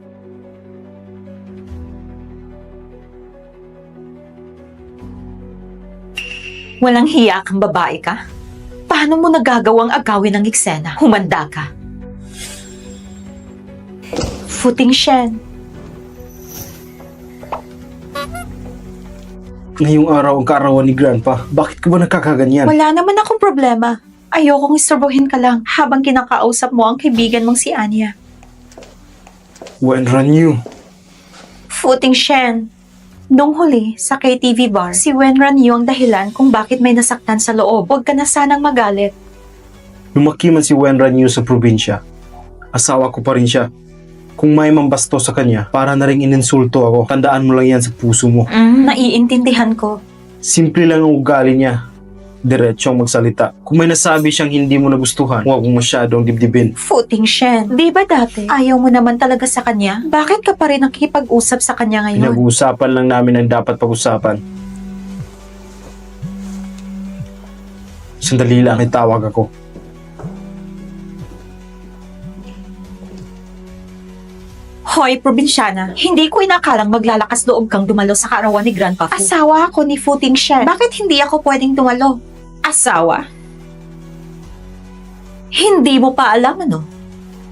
Walang hiya kang babae ka? Paano mo nagagawang agawin ng eksena? Humanda ka. Futing Shen. Ngayong araw ang kaarawan ni Grandpa. Bakit ka ba nakakaganyan? Wala naman akong problema. Ayokong istorbohin ka lang habang kinakausap mo ang kaibigan mong si Anya. Wenran Yu. Futing Shen. Nung huli, sa KTV bar, si Wenran Yu ang dahilan kung bakit may nasaktan sa loob. Huwag ka na sanang magalit. Lumaki man si Wenran Yu sa probinsya. Asawa ko pa rin siya. Kung may mambasto sa kanya, para na rin ininsulto ako. Tandaan mo lang yan sa puso mo. Naiintindihan ko. Simple lang ang ugali niya. Diretsong magsalita. Kung may nasabi siyang hindi mo nagustuhan, huwag mong masyadong dibdibin. Futing Shen. Di ba dati, ayaw mo naman talaga sa kanya? Bakit ka pa rin nakikipag-usap sa kanya ngayon? Pinag-uusapan lang namin ang dapat pag-usapan. Sandali lang, may tawag ako. Hoy, probinsyana, hindi ko inakalang maglalakas loob kang dumalo sa kaarawan ni Grandpa Fu. Asawa ako ni Futing Shen. Bakit hindi ako pwedeng dumalo? Asawa? Hindi mo pa alam ano?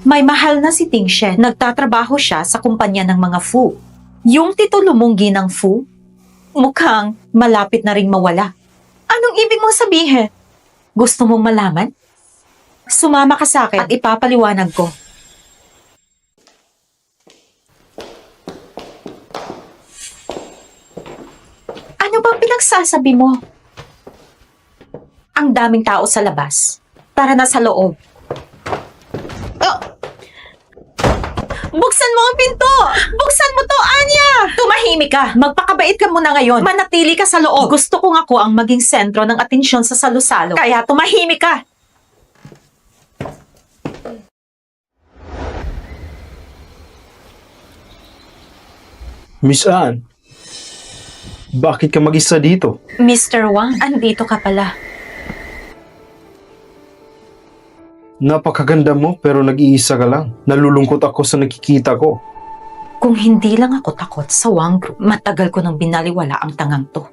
May mahal na si Ting Shen. Nagtatrabaho siya sa kumpanya ng mga Fu. Yung titulo mong ginang Fu, mukhang malapit na ring mawala. Anong ibig mong sabihin? Gusto mong malaman? Sumama ka sa akin at ipapaliwanag ko. Ano bang pinagsasabi mo? Ang daming tao sa labas. Tara na sa loob. Oh! Buksan mo ang pinto! Buksan mo to, Anya! Tumahimik ka! Magpakabait ka muna ngayon. Manatili ka sa loob. Gusto kong ako ang maging sentro ng atensyon sa salusalo. Kaya tumahimik ka! Miss Anne, bakit ka mag-isa dito? Mr. Wang, andito ka pala. Napakaganda mo pero nag-iisa ka lang. Nalulungkot ako sa nakikita ko. Kung hindi lang ako takot sa Wang Group, matagal ko nang binaliwala ang tangang to.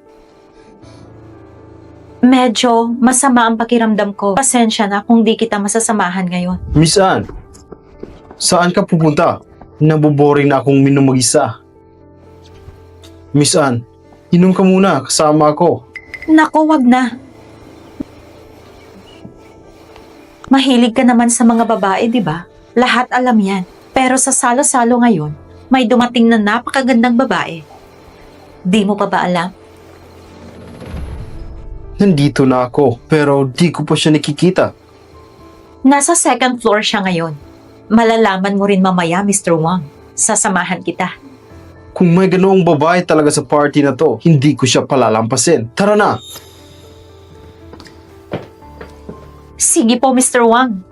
Medyo masama ang pakiramdam ko. Pasensya na kung di kita masasamahan ngayon. Miss Anne, saan ka pupunta? Naboboring na akong minumag-isa. Miss Anne, inom ka muna kasama ako. Naku, wag na. Mahilig ka naman sa mga babae, di ba? Lahat alam yan. Pero sa salo-salo ngayon, may dumating na napakagandang babae. Di mo pa ba alam? Nandito na ako pero di ko pa siya nakikita. Nasa second floor siya ngayon. Malalaman mo rin mamaya, Mr. Wang. Sasamahan kita. Kung may ganoong babae talaga sa party na to, hindi ko siya palalampasin. Tara na! Sige po, Mr. Wang.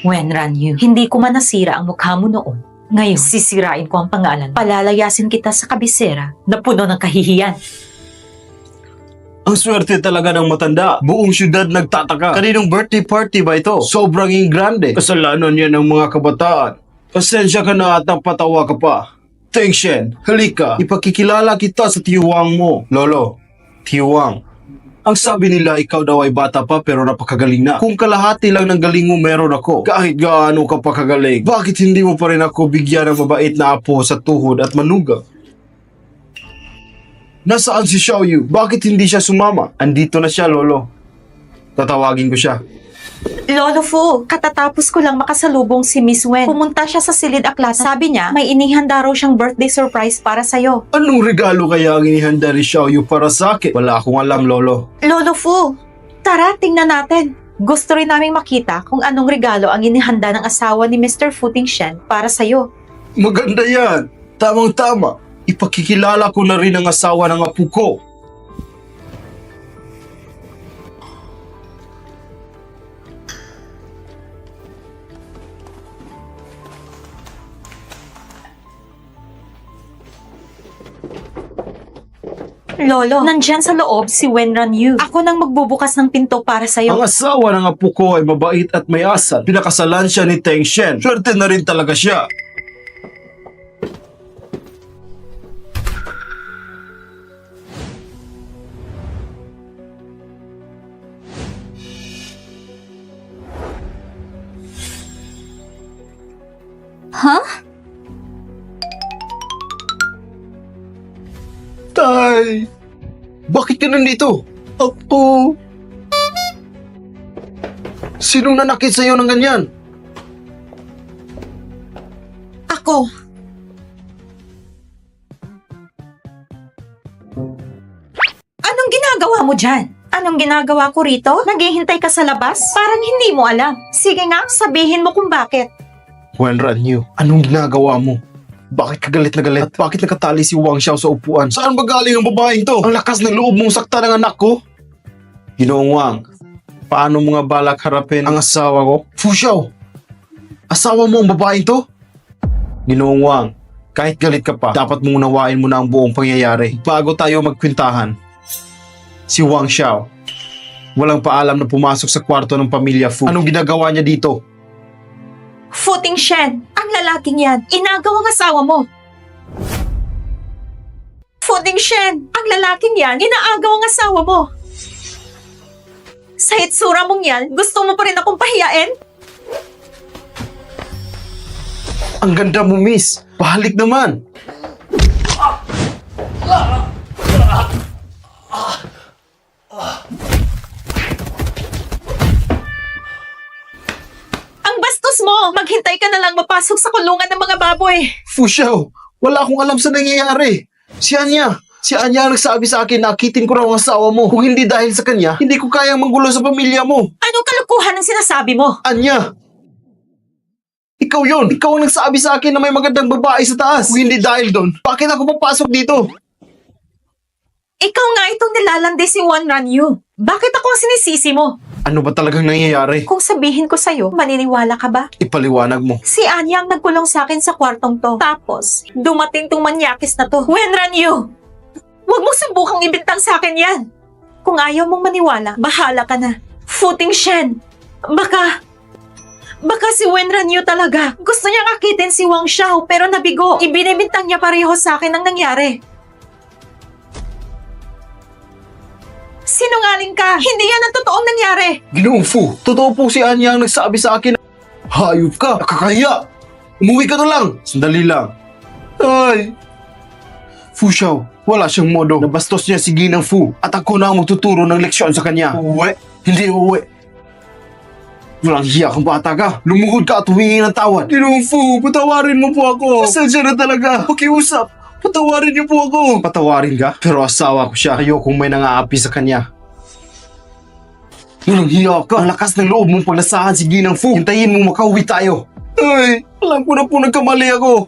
Wenran Yu, hindi ko man nasira ang mukha mo noon. Ngayon, sisirain ko ang pangalan. Palalayasin kita sa kabisera na puno ng kahihiyan. Ang swerte talaga ng matanda. Buong syudad nagtataka. Kaninong birthday party ba ito? Sobrang ingrande. Kasalanan yan ng mga kabataan. Pasensya ka na at napatawa ka pa. Teng Shen, halika. Ipakikilala kita sa tiyuwang mo. Lolo, tiyuwang. Ang sabi nila ikaw daw ay bata pa pero napakagaling na. Kung kalahati lang ng galing mo meron ako. Kahit gaano ka pa kagaling. Bakit hindi mo pa rin ako bigyan ng mabait na apo sa tuhod at manugang? Nasaan si Xiaoyu? Bakit hindi siya sumama? Andito na siya, Lolo. Tatawagin ko siya. Lolo Fu, katatapos ko lang makasalubong si Miss Wen. Pumunta siya sa silid aklat. Sabi niya, may inihanda raw siyang birthday surprise para sa'yo. Anong regalo kaya ang inihanda ni Xiaoyu para sa akin? Wala akong alam, Lolo. Lolo Fu, tara, tingnan natin. Gusto rin naming makita kung anong regalo ang inihanda ng asawa ni Mr. Futing Shen para sa'yo. Maganda yan. Tamang-tama. Ipakikilala ko na rin ang asawa ng apo ko. Lolo, nandyan sa loob si Wenran Yu. Ako nang magbubukas ng pinto para sa'yo. Ang asawa ng apo ko ay mabait at may asal. Pinakasalan siya ni Teng Shen. Swerte na rin talaga siya. Huh? Tay! Bakit ka nandito? Ako... Sinong nanakit sa'yo ng ganyan? Ako. Anong ginagawa mo dyan? Anong ginagawa ko rito? Naghihintay ka sa labas? Parang hindi mo alam. Sige nga, sabihin mo kung bakit. Wenran Yu, anong ginagawa mo? Bakit ka galit na galit? At bakit nakatali si Wang Xiao sa upuan? Saan ba galing ang babaeng to? Ang lakas ng loob mong sakta ng anak ko? Ginoong Wang, paano mo nga balak harapin ang asawa ko? Fu Xiao, asawa mo ang babaeng to? Ginoong Wang, kahit galit ka pa, dapat mong unawain mo na ang buong pangyayari bago tayo magkwentahan. Si Wang Xiao, walang paalam na pumasok sa kwarto ng pamilya Fu. Anong ginagawa niya dito? Futing Shen, ang lalaking yan, inagaw ang asawa mo. Futing Shen, ang lalaking yan, inaagaw ang asawa mo. Sa itsura mong yan, gusto mo pa rin akong pahiyain? Ang ganda mo, miss. Pahalik naman. Ang bastos mo! Maghintay ka na lang mapasok sa kulungan ng mga baboy. Fu Xiao, wala akong alam sa nangyayari. Si Anya ang nagsabi sa akin na akitin ko raw ang asawa mo. Kung hindi dahil sa kanya, hindi ko kayang manggulo sa pamilya mo. Anong kalukuhan ang sinasabi mo? Anya! Ikaw yon. Ikaw ang nagsabi sa akin na may magandang babae sa taas. Kung hindi dahil doon, bakit ako papasok dito? Ikaw nga itong nilalandi si Wenran Yu. Bakit ako ang sinisisi mo? Ano ba talagang nangyayari? Kung sabihin ko sa'yo, maniniwala ka ba? Ipaliwanag mo. Si Anya ang nagkulong sa akin sa kwartong to. Tapos, dumating tong manyakis na to. Wenran Yu! Huwag mong subukang ibintang sa akin yan. Kung ayaw mong maniwala, bahala ka na. Futing Shen, Baka si Wenran Yu talaga. Gusto niyang akitin si Wang Xiao pero nabigo. Ibinibintang niya pareho sa akin ang nangyari. Sinungaling ka! Hindi yan ang totoong nangyari! Ginoong Fu, totoo po si Anya ang nagsabi sa akin na hayop ka, nakakahiya. Umuwi ka na lang. Sandali lang. Ay! Fu Xiao, wala siyang modo. Nabastos niya si Ginang Fu at ako na ang magtuturo ng leksyon sa kanya. Uwi? Hindi uwi. Walang hiya kang bata ka. Lumuhod ka at humingi ng tawad. Ginoong Fu, patawarin mo po ako. Pasensya na talaga. Pakiusap. Patawarin niyo po ako. Patawarin ka? Pero asawa ko siya. Ayokong may nangaapi sa kanya. Walang hiya ka. Ang lakas ng loob mong paglasahan si Ginang Fu. Hintayin mo makauwi tayo. Ay, alam ko na po nagkamali ako.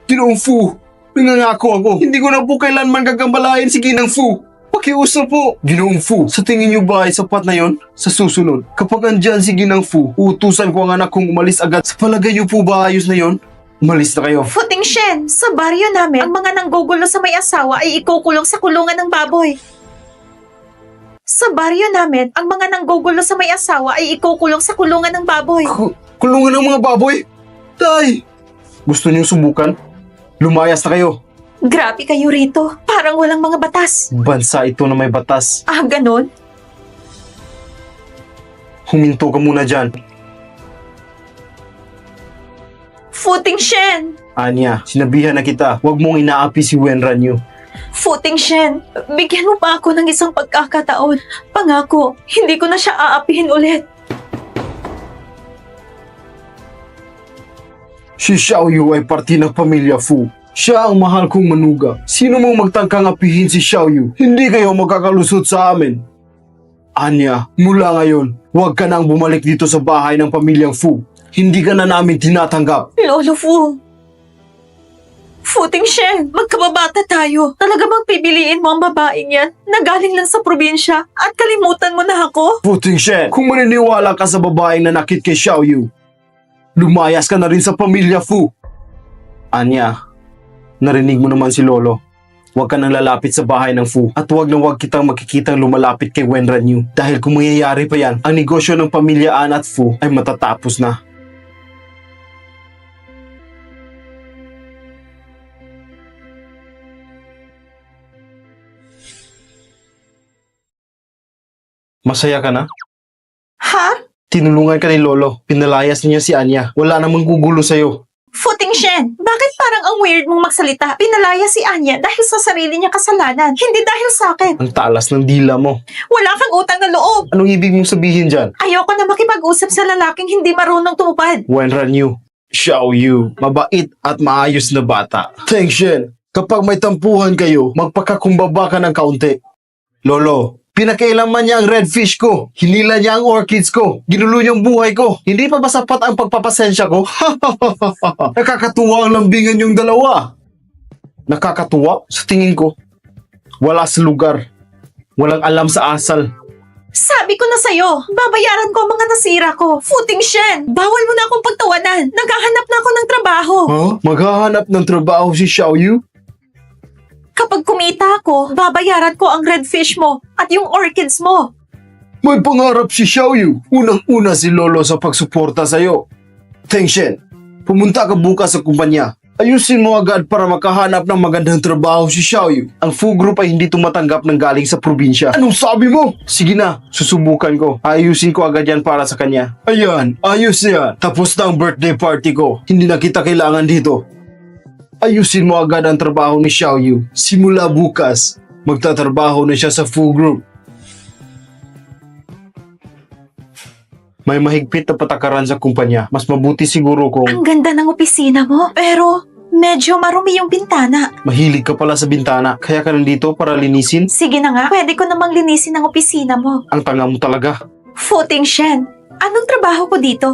Ginoong Fu, nangangako ako. Hindi ko na po kailanman gagambalain si Ginang Fu. Pakiusap po. Ginoong Fu, sa tingin niyo ba ay sapat na yon? Sa susunod, kapag andyan si Ginang Fu, uutusan ko ang anak kong umalis agad. Sa palagay niyo po ba ayos na yon? Umalis na kayo. Futing Shen, sa baryo namin, ang mga nanggugulo sa may asawa ay ikukulong sa kulungan ng baboy. Sa baryo namin, ang mga nanggugulo sa may asawa ay ikukulong sa kulungan ng baboy. Kulungan ng mga baboy? Tay! Gusto niyo subukan? Lumayas na kayo. Grabe kayo rito. Parang walang mga batas. Bansa ito na may batas. Ah, ganon? Huminto ka muna dyan. Futing Shen! Anya, sinabihan na kita, huwag mong inaapi si Wenran Yu. Futing Shen, bigyan mo pa ako ng isang pagkakataon. Pangako, hindi ko na siya aapihin ulit. Si Xiao Yu ay parte ng pamilya Fu. Siya ang mahal kong manuga. Sino mong magtangkang apihin si Xiao Yu? Hindi kayo makakalusot sa amin. Anya, mula ngayon, huwag ka nang bumalik dito sa bahay ng pamilyang Fu. Hindi ka na namin tinatanggap. Lolo Fu. Futing Shen, magkababata tayo. Talaga bang pipiliin mo ang babaeng yan na galing lang sa probinsya at kalimutan mo na ako? Futing Shen, kung maniniwala ka sa babaeng nanakit kay Xiao Yu, lumayas ka na rin sa pamilya Fu. Anya, narinig mo naman si Lolo. huwag ka nang lalapit sa bahay ng Fu. At huwag na huwag kitang makikitang lumalapit kay Wenran Yu. Dahil kung mangyayari pa yan, ang negosyo ng pamilya An at Fu ay matatapos na. Masaya ka na? Ha? Tinulungan ka ni Lolo. Pinalayas niya si Anya. Wala namang gugulo sa'yo. Futing Shen, bakit parang ang weird mong magsalita? Pinalaya si Anya dahil sa sarili niya kasalanan, hindi dahil sa akin. Ang talas ng dila mo. Wala kang utang na loob. Anong ibig mong sabihin dyan? Ayoko na makipag-usap sa lalaking hindi marunong tumupad. Wenran Yu, Xiao Yu, mabait at maayos na bata. Teng Shen, kapag may tampuhan kayo, magpakakumbaba ka ng kaunti. Lolo, pinakailaman niya ang red fish ko. Hinila niya ang orchids ko. Ginulo niya ang buhay ko. Hindi pa ba sapat ang pagpapasensya ko? Nakakatuwa ang lambingan yung dalawa. Nakakatuwa? Sa tingin ko, wala sa lugar. Walang alam sa asal. Sabi ko na sa'yo, babayaran ko ang mga nasira ko. Futing Shen, bawal mo na akong pagtawanan. Naghahanap na ako ng trabaho. Huh? Maghahanap ng trabaho si Xiao Yu? Kapag kumita ako, babayaran ko ang red fish mo at yung orchids mo. May pangarap si Xiao Yu. Unang-una si Lolo sa pagsuporta sa'yo. Teng Shen, pumunta ka bukas sa kumpanya. Ayusin mo agad para makahanap ng magandang trabaho si Xiao Yu. Ang Fu Group ay hindi tumatanggap ng galing sa probinsya. Anong sabi mo? Sige na, susubukan ko. Ayusin ko agad yan para sa kanya. Ayan, ayos yan. Tapos na ang birthday party ko. Hindi na kita kailangan dito. Ayusin mo agad ang trabaho ni Xiao Yu. Simula bukas, magtatrabaho na siya sa Fu Group. May mahigpit na patakaran sa kumpanya. Mas mabuti siguro kung Ang ganda ng opisina mo, pero medyo marumi yung bintana. mahilig ka pala sa bintana. Kaya ka nandito para linisin. Sige na nga, pwede ko namang linisin ang opisina mo. Ang tanga mo talaga. Futing Shen, anong trabaho ko dito?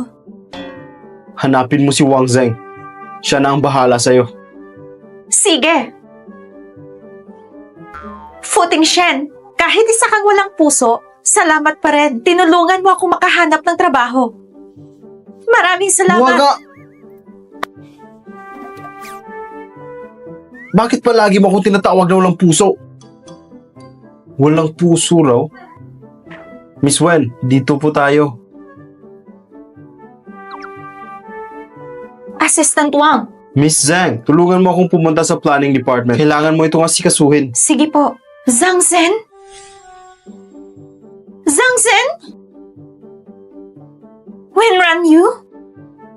Hanapin mo si Wang Zheng. Siya na ang bahala sa'yo. Sige. Futing Shen, kahit isa kang walang puso, salamat pa rin. Tinulungan mo ako makahanap ng trabaho. Maraming salamat. Waga! Bakit palagi mo akong tinatawag na walang puso? Walang puso raw? Miss Wen, dito po tayo. Assistant Wang. Miss Zhang, tulungan mo akong pumunta sa planning department. Kailangan mo itong asikasuhin. Sige po. Zhang Zhen? Zhang Zhen? Wenran Yu?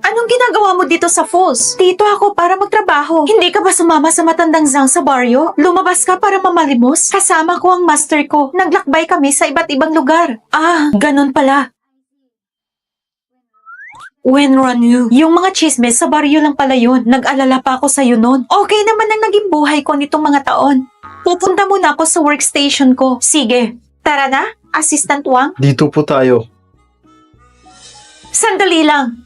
Anong ginagawa mo dito sa Falls? Dito ako para magtrabaho. Hindi ka ba sumama sa matandang Zhang sa baryo? Lumabas ka para mamalimos? Kasama ko ang master ko. Naglakbay kami sa iba't ibang lugar. Ah, ganun pala. Wenran Yu, yung mga chismes sa baryo lang pala yun. Nag-alala pa ako sa'yo noon. Okay naman ang naging buhay ko nitong mga taon. Pupunta muna ako sa workstation ko. Sige, tara na, Assistant Wang. Dito po tayo. Sandali lang.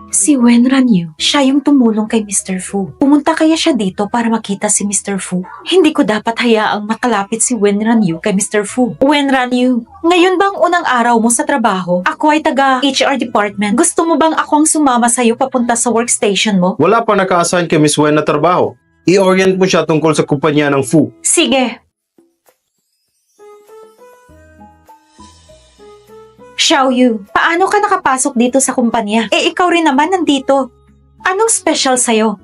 Si Wenran Yu, siya yung tumulong kay Mr. Fu. Pumunta kaya siya dito para makita si Mr. Fu. Hindi ko dapat hayaang makalapit si Wenran Yu kay Mr. Fu. Wenran Yu, ngayon bang unang araw mo sa trabaho? Ako ay taga HR department. Gusto mo bang akong sumama sa'yo papunta sa workstation mo? Wala pa naka-assign kay Miss Wen na trabaho. I-orient mo siya tungkol sa kumpanya ng Fu. Sige. Xiao Yu, paano ka nakapasok dito sa kumpanya? Eh, ikaw rin naman nandito. Anong special sa'yo?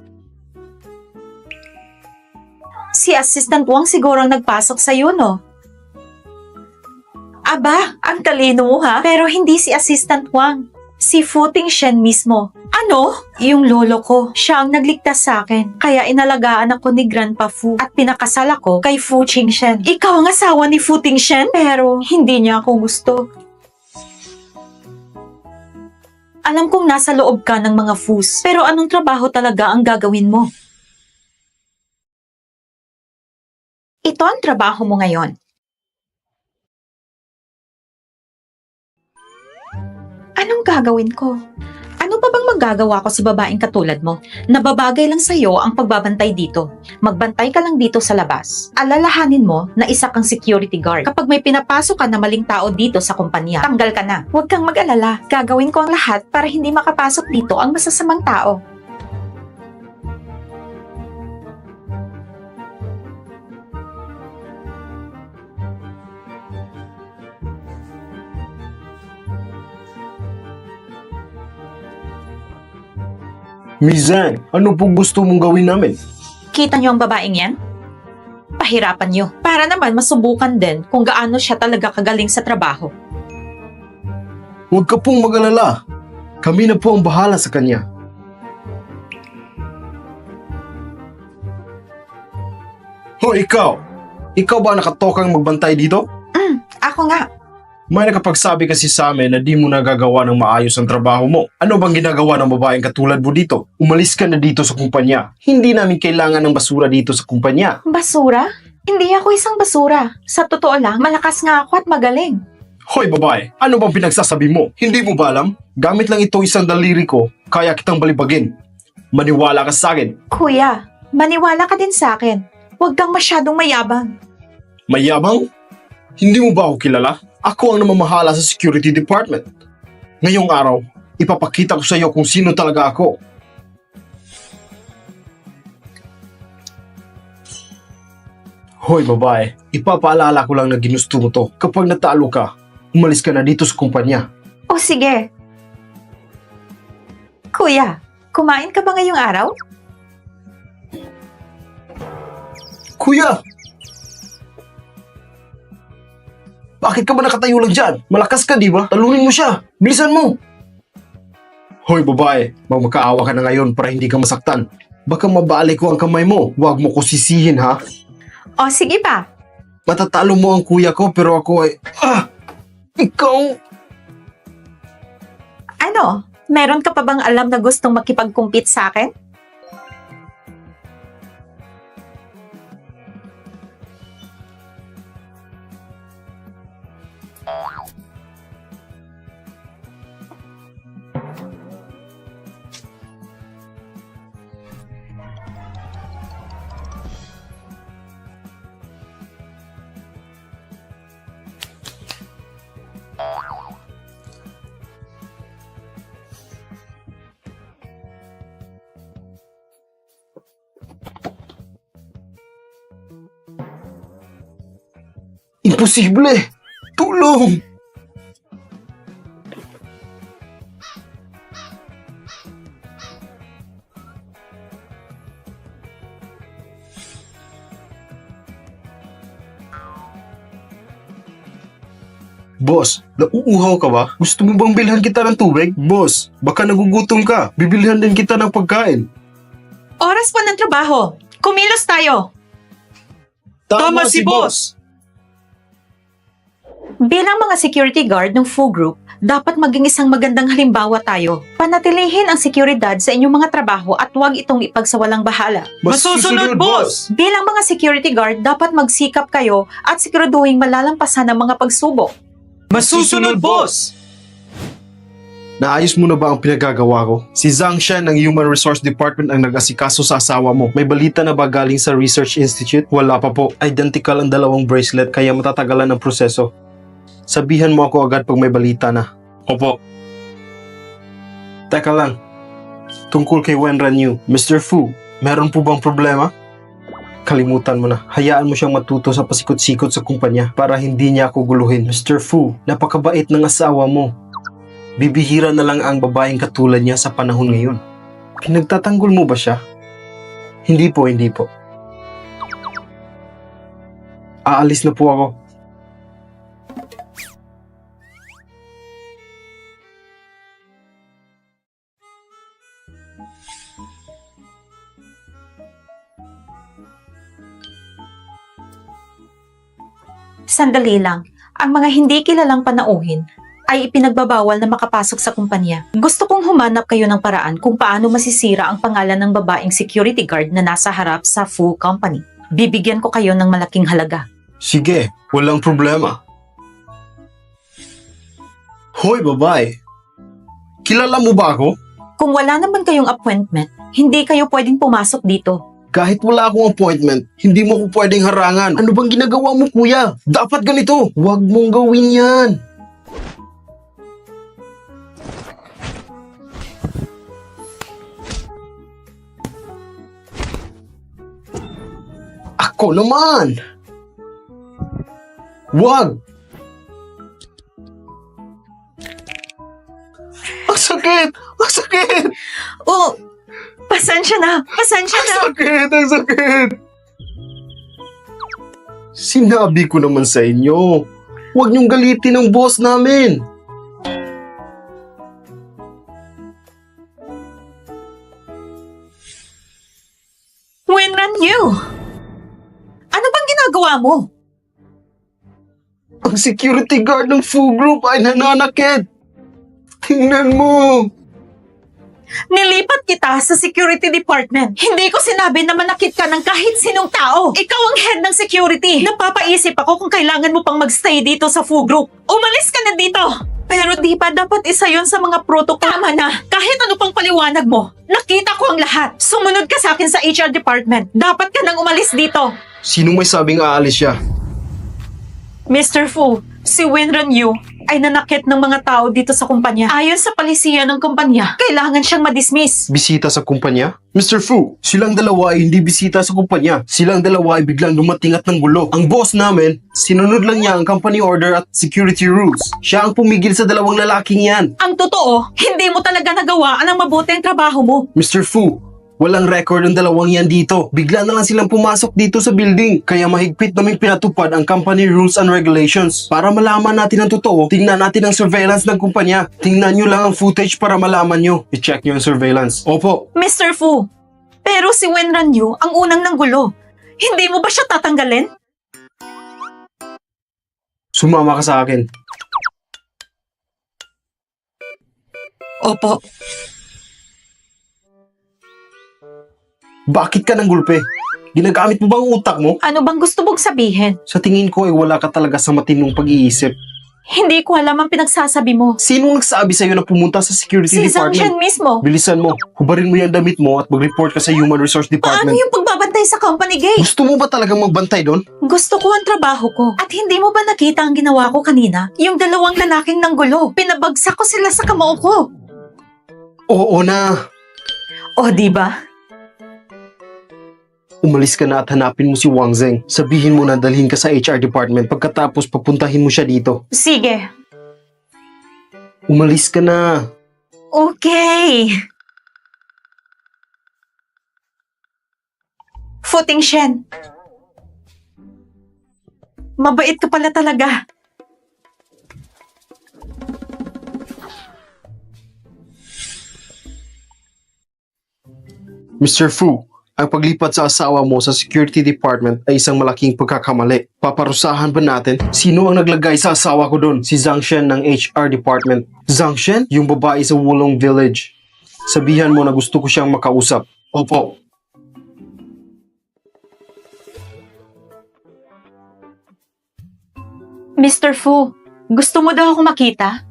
Si Assistant Wang siguro ang nagpasok sa'yo, no? Aba, ang talino mo ha? Pero hindi si Assistant Wang. Si Futing Shen mismo. Ano? Yung lolo ko. Siya ang nagligtas sa akin. Kaya inalagaan ako ni Grandpa Fu at pinakasal ako kay Fu Qingxen. Ikaw ang asawa ni Futing Shen? Pero hindi niya ako gusto. Alam kong nasa loob ka ng mga Fus. Pero anong trabaho talaga ang gagawin mo? Ito ang trabaho mo ngayon. Anong gagawin ko? Ano pa bang magagawa ko sa babaeng katulad mo? Nababagay lang sa'yo ang pagbabantay dito. Magbantay ka lang dito sa labas. Alalahanin mo na isa kang security guard. Kapag may pinapasok ka na maling tao dito sa kumpanya, tanggal ka na. Huwag kang mag-alala. Gagawin ko ang lahat para hindi makapasok dito ang masasamang tao. Miss Zhang, ano po gusto mong gawin namin? Kita niyo ang babaeng yan? Pahirapan niyo. Para naman masubukan din kung gaano siya talaga kagaling sa trabaho. Huwag ka pong mag-alala. Kami na po ang bahala sa kanya. Hoy, ikaw! Ikaw ba nakatokang magbantay dito? Ako nga. May nakapagsabi kasi sa amin na di mo nagagawa ng maayos ang trabaho mo. Ano bang ginagawa ng babaeng katulad mo dito? Umalis ka na dito sa kumpanya. Hindi namin kailangan ng basura dito sa kumpanya. Basura? Hindi ako isang basura. Sa totoo lang, malakas nga ako at magaling. Hoy babae, ano bang pinagsasabi mo? Hindi mo ba alam? Gamit lang ito isang daliri ko, kaya kitang balibagin. Maniwala ka sa akin. Kuya, maniwala ka din sa akin. Huwag kang masyadong mayabang. Mayabang? Hindi mo ba ako kilala? Ako ang namamahala sa security department. Ngayong araw, ipapakita ko sa iyo kung sino talaga ako. Hoy babae, ipapaalala ko lang na ginusto mo to. Kapag natalo ka, umalis ka na dito sa kumpanya. O sige. Kuya, kumain ka ba ngayong araw? Kuya! Bakit ka ba nakatayo lang dyan? Malakas ka, di ba? Talunin mo siya. Bilisan mo. Hoy, babae. Magmakaawa ka na ngayon para hindi ka masaktan. Baka mabalik ko ang kamay mo. Huwag mo ko sisihin, ha? O sige pa. Matatalo mo ang kuya ko, pero ako ay... Ikaw... Ano? Meron ka pa bang alam na gustong makipag-compete sa akin? Imposible! Tulong! Boss, nauuhaw ka ba? Gusto mo bang bilhan kita ng tubig? Boss, baka nagugutom ka. Bibilhan din kita ng pagkain. Oras pa ng trabaho. Kumilos tayo. Tama si boss! Bilang mga security guard ng Fu Group, dapat maging isang magandang halimbawa tayo. Panatilihin ang seguridad sa inyong mga trabaho at huwag itong ipagsawalang bahala. Masusunod, boss! Bilang mga security guard, dapat magsikap kayo at siguraduhin malalampasan ang mga pagsubok. Masusunod, boss! Naayos mo na ba ang pinagagawa ko? Si Zhang Shen ng Human Resource Department ang nag-asikaso sa asawa mo. May balita na ba galing sa Research Institute? Wala pa po. Identical ang dalawang bracelet kaya matatagalan ang proseso. Sabihan mo ako agad pag may balita na. Opo. Teka lang. Tungkol kay Wenran Yu, Mr. Fu, meron po bang problema? Kalimutan mo na. Hayaan mo siyang matuto sa pasikot-sikot sa kumpanya para hindi niya ako guluhin. Mr. Fu, napakabait ng asawa mo. Bibihira na lang ang babaeng katulad niya sa panahon ngayon. Pinagtatanggol mo ba siya? Hindi po, hindi po. Aalis na po ako. Sandali lang, ang mga hindi kilalang panauhin ay ipinagbabawal na makapasok sa kumpanya. Gusto kong humanap kayo ng paraan kung paano masisira ang pangalan ng babaeng security guard na nasa harap sa Fu Company. Bibigyan ko kayo ng malaking halaga. Sige, walang problema. Hoy, babae. Kilala mo ba ako? Kung wala naman kayong appointment, hindi kayo pwedeng pumasok dito. Kahit wala akong appointment, hindi mo ko pwedeng harangan. Ano bang ginagawa mo, kuya? Dapat ganito. Huwag mong gawin yan. Ako naman. Huwag. Ang sakit! Ang sakit! Oh, Pasensya na. Pasensya na. Sakit! Ang sakit! Sinabi ko naman sa inyo, huwag niyong galitin ang boss namin. Winran Yu! Ano bang ginagawa mo? Ang security guard ng Fu Group ay nananakit. Tingnan mo. Nilipat kita sa security department. Hindi ko sinabi na manakit ka ng kahit sinong tao. Ikaw ang head ng security. Napapaisip ako kung kailangan mo pang magstay dito sa Fu Group. Umalis ka na dito! Pero di ba dapat isa yon sa mga protocol? Tama na! Kahit ano pang paliwanag mo, nakita ko ang lahat. Sumunod ka sa akin sa HR department. Dapat ka nang umalis dito. Sinong may sabing aalis siya? Mr. Fu, si Winran Yu ay nanakit ng mga tao dito sa kumpanya. Ayon sa palisiyan ng kumpanya, kailangan siyang madismiss. Bisita sa kumpanya? Mr. Fu, silang dalawa ay hindi bisita sa kumpanya. Silang dalawa ay biglang dumating at nanggulo. Ang boss namin, sinunod lang niya ang company order at security rules. Siya ang pumigil sa dalawang lalaking yan. Ang totoo, hindi mo talaga nagawaan ang mabuti ang trabaho mo. Mr. Fu, walang record ang dalawang yan dito. Bigla na lang silang pumasok dito sa building. Kaya mahigpit naming pinatupad ang company rules and regulations. Para malaman natin ang totoo, tingnan natin ang surveillance ng kumpanya. Tingnan nyo lang ang footage para malaman nyo. I-check nyo ang surveillance. Opo. Mr. Fu, pero si Winran Yu ang unang nanggulo. Hindi mo ba siya tatanggalin? Sumama ka sa akin. Opo. Bakit ka nang gulpe? Ginagamit mo ba ang utak mo? Ano bang gusto mong sabihin? Sa tingin ko ay wala ka talaga sa matinong pag-iisip. Hindi ko alam ang pinagsasabi mo. Sinong nagsabi sa'yo na pumunta sa security Si Zhang Shen department? mismo. Bilisan mo. Hubarin mo yung damit mo at mag-report ka sa Human Resource Paano Department. yung pagbabantay sa company gate? Gusto mo ba talagang magbantay doon? Gusto ko ang trabaho ko. At hindi mo ba nakita ang ginawa ko kanina? Yung dalawang lalaking nanggulo. Pinabagsak ko sila sa kamao ko. Oo na. O, di ba? Umalis ka na at hanapin mo si Wang Zeng. Sabihin mo na dalhin ka sa HR department pagkatapos papuntahin mo siya dito. Sige. Umalis ka na. Okay. Futing Shen. Mabait ka pala talaga. Mr. Fu, ang paglipat sa asawa mo sa security department ay isang malaking pagkakamali. Paparusahan ba natin? Sino ang naglagay sa asawa ko doon? Si Zhang Shen ng HR department. Zhang Shen? Yung babae sa Wulong Village. Sabihan mo na gusto ko siyang makausap. Opo. Mr. Fu, gusto mo daw ako makita?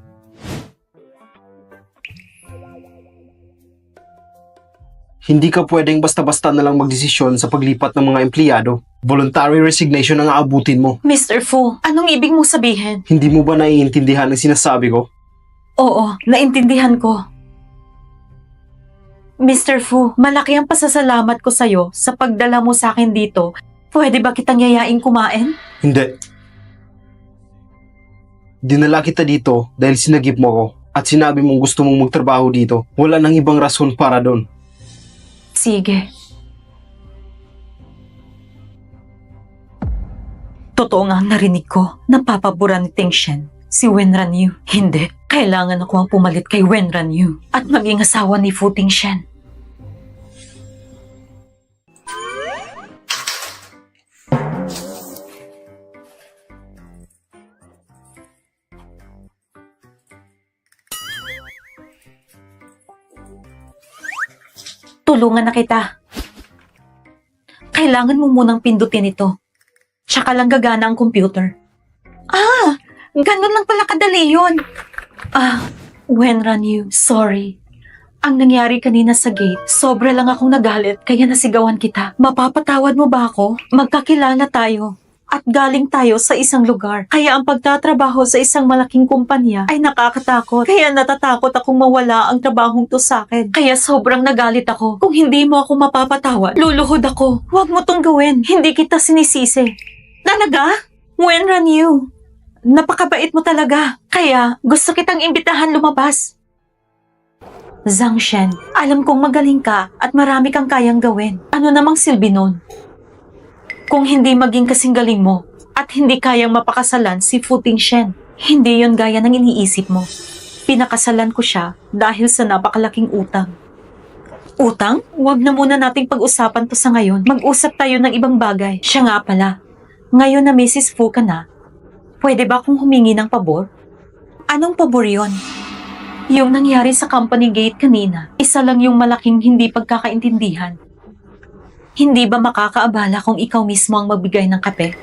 Hindi ka pwedeng basta-basta na lang magdesisyon sa paglipat ng mga empleyado. Voluntary resignation ang aabutin mo. Mr. Fu, anong ibig mong sabihin? Hindi mo ba naiintindihan ang sinasabi ko? Oo, naintindihan ko. Mr. Fu, malaki ang pasasalamat ko sa'yo sa pagdala mo sa akin dito. Pwede ba kitang yayain kumain? Hindi. Dinala kita dito dahil sinagip mo ako at sinabi mong gusto mong magtrabaho dito. Wala nang ibang rason para doon. Sige. Totoo nga ang narinig ko. Napapabura ni Ting Shen. Si Wenran Yu. Hindi. Kailangan ako ang pumalit kay Wenran Yu. At maging asawa ni Fu Ting Shen. Tulungan na kita. Kailangan mo munang pindutin ito. Tsaka lang gagana ang computer. Ah! Ganun lang pala kadali yun. Wenran Yu, sorry. Ang nangyari kanina sa gate, sobra lang akong nagalit kaya nasigawan kita. Mapapatawad mo ba ako? Magkakilala tayo. At galing tayo sa isang lugar. Kaya ang pagtatrabaho sa isang malaking kumpanya ay nakakatakot. Kaya natatakot akong mawala ang trabahong to sa akin. Kaya sobrang nagalit ako. Kung hindi mo ako mapapatawad, luluhod ako. Huwag mo tong gawin. Hindi kita sinisisi. Talaga? Wenran Yu. Napakabait mo talaga. Kaya gusto kitang imbitahan lumabas. Zhang Shen, alam kong magaling ka at marami kang kayang gawin. Ano namang silbi nun? Kung hindi maging kasing galing mo at hindi kayang mapakasalan si Fu Tingshen, hindi yon gaya ng iniisip mo. Pinakasalan ko siya dahil sa napakalaking utang. Utang? Huwag na muna nating pag-usapan to sa ngayon. Mag-usap tayo ng ibang bagay. Siya nga pala, ngayon na Mrs. Fu ka na, pwede ba akong humingi ng pabor? Anong pabor yon? Yung nangyari sa company gate kanina, isa lang yung malaking hindi pagkakaintindihan. Hindi ba makakaabala kung ikaw mismo ang magbigay ng kape?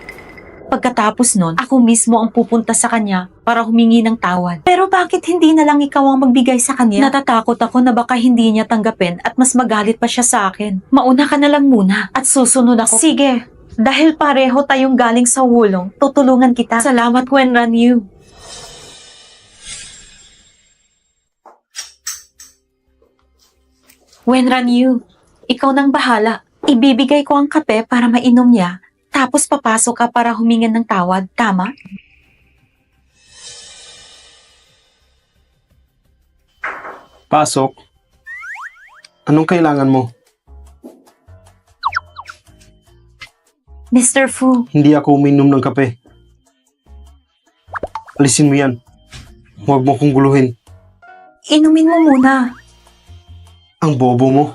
Pagkatapos nun, ako mismo ang pupunta sa kanya para humingi ng tawad. Pero bakit hindi na lang ikaw ang magbigay sa kanya? Natatakot ako na baka hindi niya tanggapin at mas magalit pa siya sa akin. Mauna ka na lang muna at susunod ako. Sige, dahil pareho tayong galing sa wulong, tutulungan kita. Salamat, Wenran Yu. Wenran Yu, ikaw nang bahala. Ibibigay ko ang kape para mainom niya, tapos papasok ka para humingan ng tawad, tama? Pasok. Anong kailangan mo? Mr. Fu, Hindi ako uminom ng kape. Alisin mo yan. Huwag mo kong guluhin. inumin mo muna. Ang bobo mo.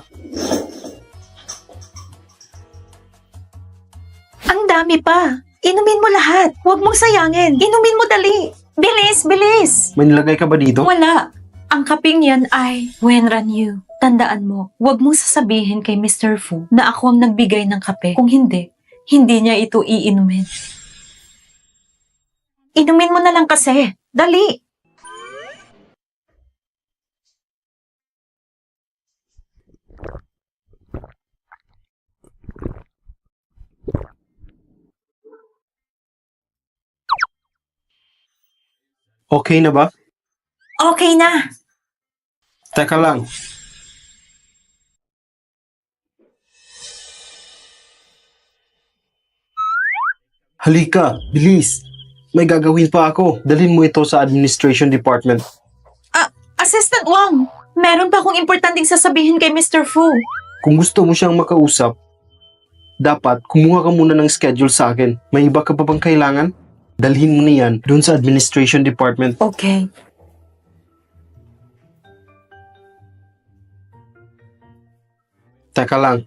Ang dami pa. Inumin mo lahat. Huwag mong sayangin. Inumin mo dali. Bilis, bilis. May nilagay ka ba dito? Wala. Ang kaping yan ay Wenran Yu. Tandaan mo, huwag mong sasabihin kay Mr. Fu na ako ang nagbigay ng kape. Kung hindi, hindi niya ito iinumin. Inumin mo na lang kasi. Dali. Okay na ba? Okay na. Teka lang. Halika, bilis. May gagawin pa ako. Dalhin mo ito sa administration department. Assistant Wang, meron pa akong importanteng sasabihin kay Mr. Fu. Kung gusto mo siyang makausap, dapat kumuha ka muna ng schedule sa akin. May iba ka pa bang kailangan? Dalhin mo na yan doon sa administration department. Okay. Teka lang,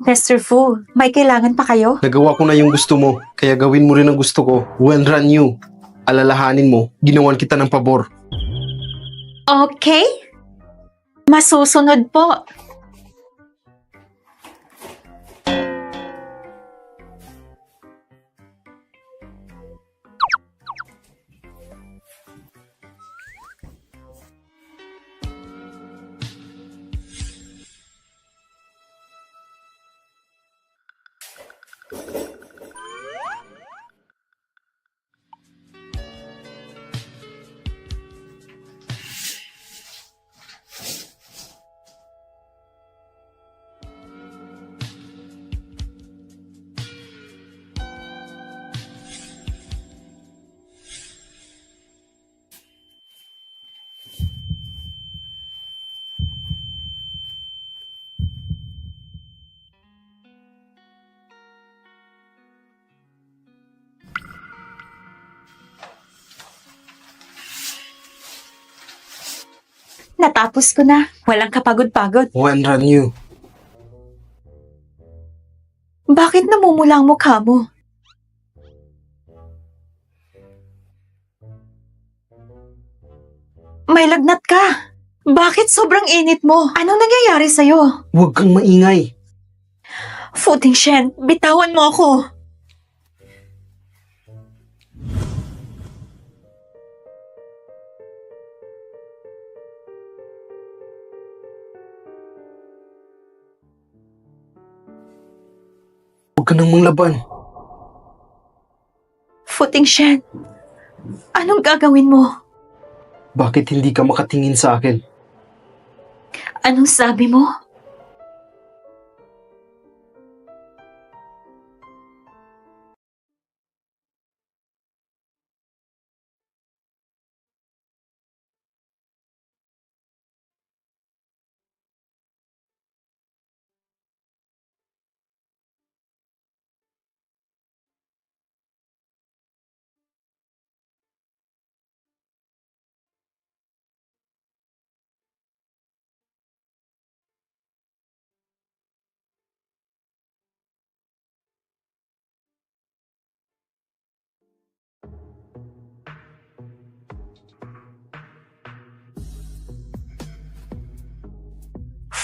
Mr. Fu, may kailangan pa kayo? nagawa ko na yung gusto mo, kaya gawin mo rin ang gusto ko. Wenran Yu, alalahanin mo, ginawan kita ng pabor. Okay. Masusunod po. Natapos ko na. Walang kapagod-pagod. Wenran Yu, Bakit namumula ang mukha mo? May lagnat ka. Bakit sobrang init mo? Anong nangyayari sa'yo? huwag kang maingay. Fu Tingshen, bitawan mo ako. Huwag ka nang manglaban. Fu Tingshen, anong gagawin mo? Bakit hindi ka makatingin sa akin? Anong sabi mo?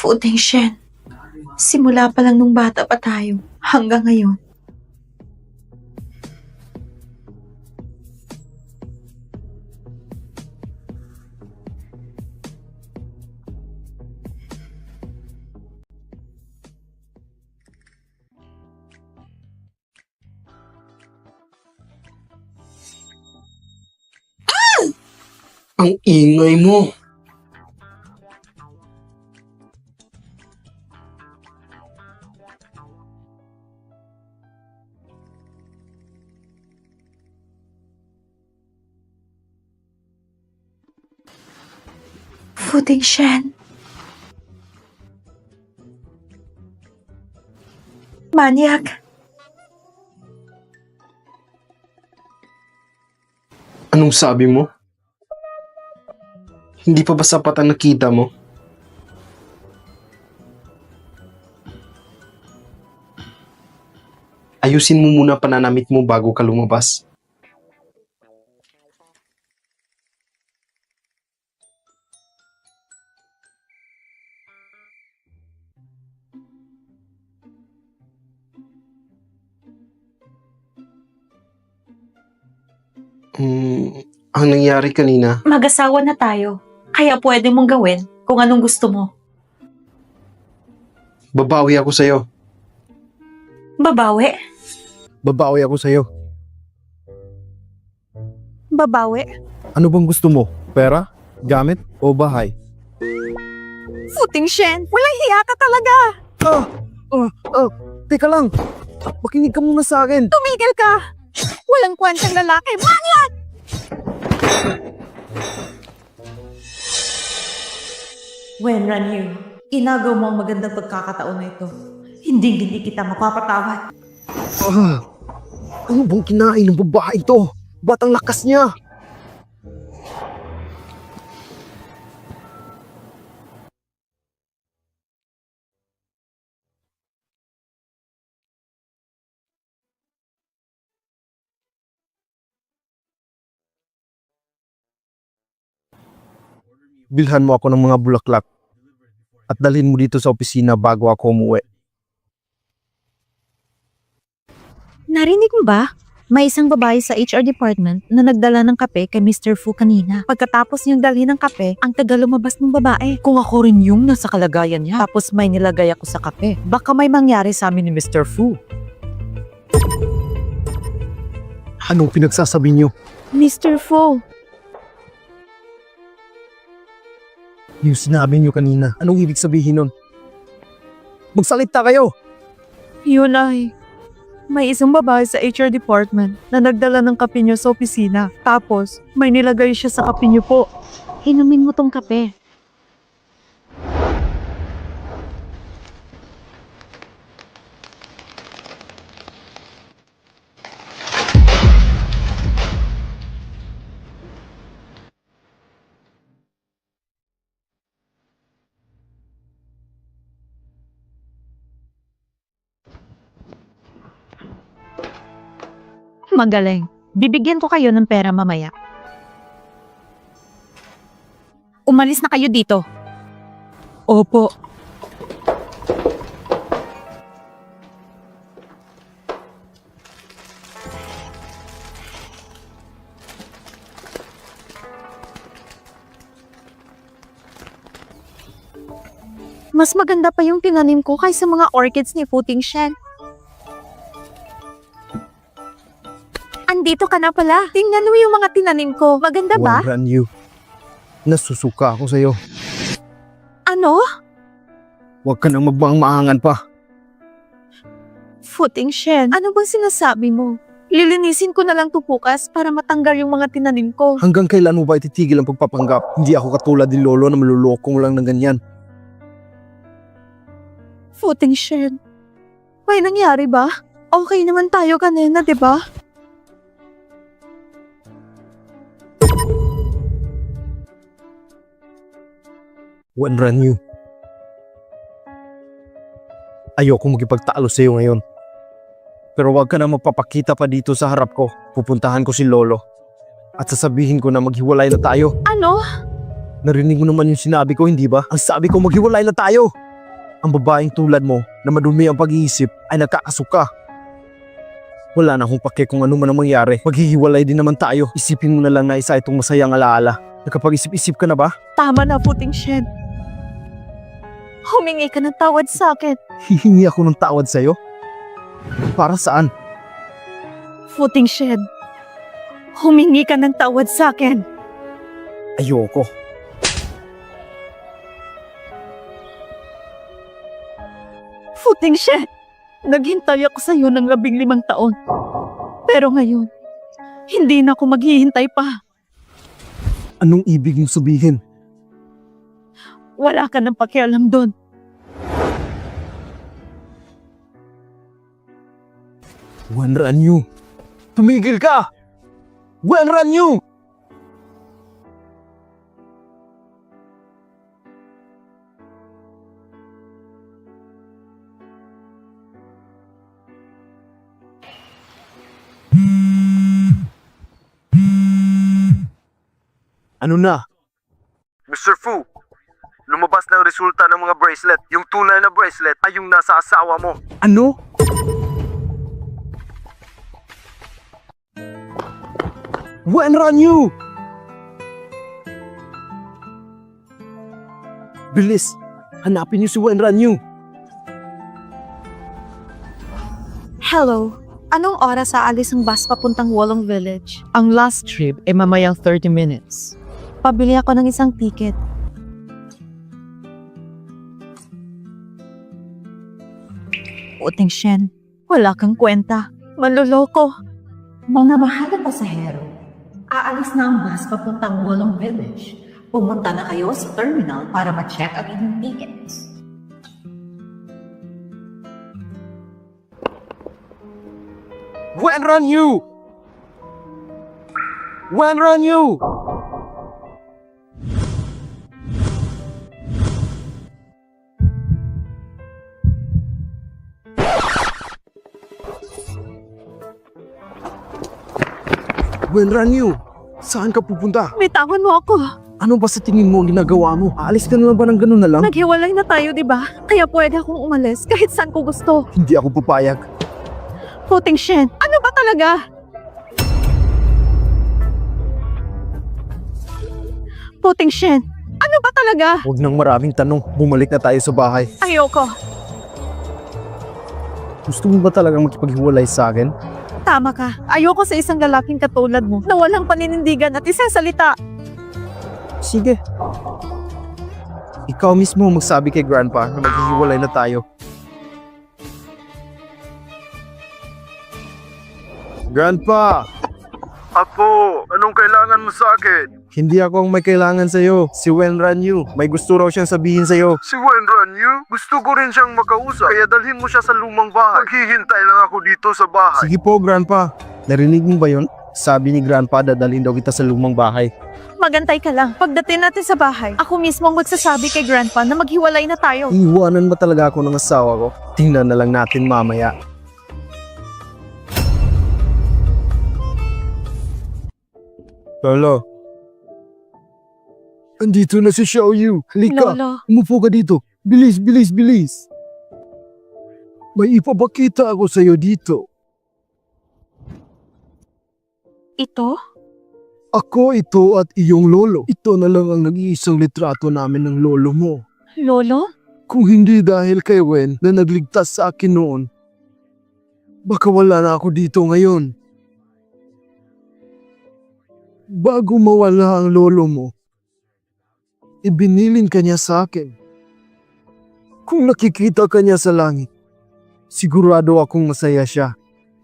Fu Tingshen, simula pa lang nung bata pa tayo hanggang ngayon. Ang ingay mo. Fu Tingshen. Maniac. Anong sabi mo? Hindi pa ba sapat ang nakita mo? Ayusin mo muna pananamit mo bago ka lumabas. Ang nangyari kanina, Mag-asawa na tayo. Kaya pwede mong gawin kung anong gusto mo. babawi ako sa'yo. Babawi? Babawi ako sa'yo. Babawi? Ano bang gusto mo? Pera? Gamit? O bahay? Fu Tingshen, walang hiya ka talaga. Teka lang. Makinig ka muna sa akin. Tumigil ka. Walang kwentang lalaki. Maniac! Wenran Yu, inagaw mo ang magandang pagkakataon na ito. Hindi kita mapapatawad. Ano bang kinain ng babae ito? Ba't ang lakas niya? Bilhan mo ako ng mga bulaklak at dalhin mo dito sa opisina bago ako umuwi. Narinig mo ba? May isang babae sa HR department na nagdala ng kape kay Mr. Fu kanina. Pagkatapos niyang dalhin ng kape, ang taga lumabas ng babae. Kung ako rin yung nasa kalagayan niya, tapos may nilagay ako sa kape, baka may mangyari sa amin ni Mr. Fu. Anong pinagsasabi niyo? Mr. Fu, Yung sinabi niyo kanina, anong ibig sabihin nun? Magsalita kayo! yun ay, may isang babae sa HR department na nagdala ng kape niyo sa opisina. Tapos, may nilagay siya sa kape niyo po. Inumin mo tong kape. Magaling. Bibigyan ko kayo ng pera mamaya. Umalis na kayo dito. Opo. Mas maganda pa yung tinanim ko kaysa mga orchids ni Fu Tingshen. Andito ka na pala. Tingnan mo yung mga tinanim ko. Maganda ba? Wenran Yu, nasusuka ako sa'yo. Ano? Huwag ka nang magmaang-maangan pa. Fu Tingshen, ano bang sinasabi mo? Lilinisin ko na lang to bukas para matanggal yung mga tinanim ko. Hanggang kailan mo ba ititigil ang pagpapanggap? Hindi ako katulad ni Lolo na maluloko mo lang ng ganyan. Fu Tingshen, may nangyari ba? Okay naman tayo kanina, di ba? Wenran Yu, ayoko magipagtalo sa iyo ngayon. Pero huwag ka na magpapakita pa dito sa harap ko. Pupuntahan ko si Lolo. At sasabihin ko na maghiwalay na tayo. Ano? Narinig mo naman yung sinabi ko, hindi ba? Ang sabi ko maghiwalay na tayo. Ang babaeng tulad mo na madumi ang pag-iisip ay nagkakasuka. Wala na akong pake kung ano man ang mangyari. Maghihiwalay din naman tayo. Isipin mo na lang na isa itong masayang alaala. Nakapag-isip-isip ka na ba? Tama na, Puting Shed. Humingi ka ng tawad sa akin. Hihingi ako ng tawad sa'yo? Para saan? Puting Shed. Humingi ka ng tawad sa akin. Ayoko. Puting Shed. Naghintay ako sa iyo ng 15 taon. Pero ngayon, hindi na ako maghihintay pa. Anong ibig mong sabihin? Wala ka ng pakialam doon. Wen Ranyu! Tumigil ka! Wen Ranyu! Ano na? Mr. Fu, lumabas na ang resulta ng mga bracelet. Yung tunay na bracelet ay yung nasa asawa mo. Ano? Wen Ranyu! Bilis! Hanapin niyo si Wen Ranyu! Hello. Anong oras aalis ang bus papuntang Wolong Village? Ang last trip ay mamayang 30 minutes. Pabili ako ng isang ticket. Puting Shen, wala kang kwenta. Manloloko. Mga mahal na pasahero, aalis na ang bus papuntang Wolong Village. Pumunta na kayo sa terminal para ma-check ang inyong tickets. Wen Ranyu! Wen Ranyu! Wen Ranyu! Saan ka pupunta? Bitawan mo ako. Ano ba sa tingin mo ang ginagawa mo? Aalis ka na lang ba ng ganun na lang? Naghiwalay na tayo, di ba? Kaya pwede akong umalis kahit saan ko gusto. Hindi ako papayag. Puting Shen, ano ba talaga? Puting Shen, ano ba talaga? Huwag nang maraming tanong. Bumalik na tayo sa bahay. Ayoko. Gusto mo ba talagang makipaghiwalay sa akin? Tama ka. Ayoko sa isang lalaking katulad mo na walang paninindigan at isang salita. Sige. Ikaw mismo magsabi kay Grandpa na maghihiwalay na tayo. Grandpa! Apo, anong kailangan mo sa akin? Hindi ako ang may kailangan sa'yo. Si Wen Ranyu. May gusto raw siyang sabihin sa'yo. Si Wen Ranyu? Gusto ko rin siyang makausap. Kaya dalhin mo siya sa lumang bahay. Maghihintay lang ako dito sa bahay. Sige po, Grandpa. Narinig mo ba yun? Sabi ni Grandpa, dadalhin daw kita sa lumang bahay. Magantay ka lang. Pagdating natin sa bahay, ako mismo ang magsasabi kay Grandpa na maghiwalay na tayo. Iiwanan ba talaga ako ng asawa ko? Tingnan na lang natin mamaya. Lolo. Andito na si Xiaoyu. Halika. Lolo, Umupo ka dito. Bilis, bilis, bilis. May ipapakita ako sa'yo dito. ito? Ako ito at iyong lolo. Ito na lang ang nag-iisang litrato namin ng lolo mo. Lolo? Kung hindi dahil kay Wen na nagligtas sa akin noon, baka wala na ako dito ngayon. Bago mawala ang lolo mo, ibinilin ka niya sa akin. Kung nakikita ka niya sa langit, sigurado akong masaya siya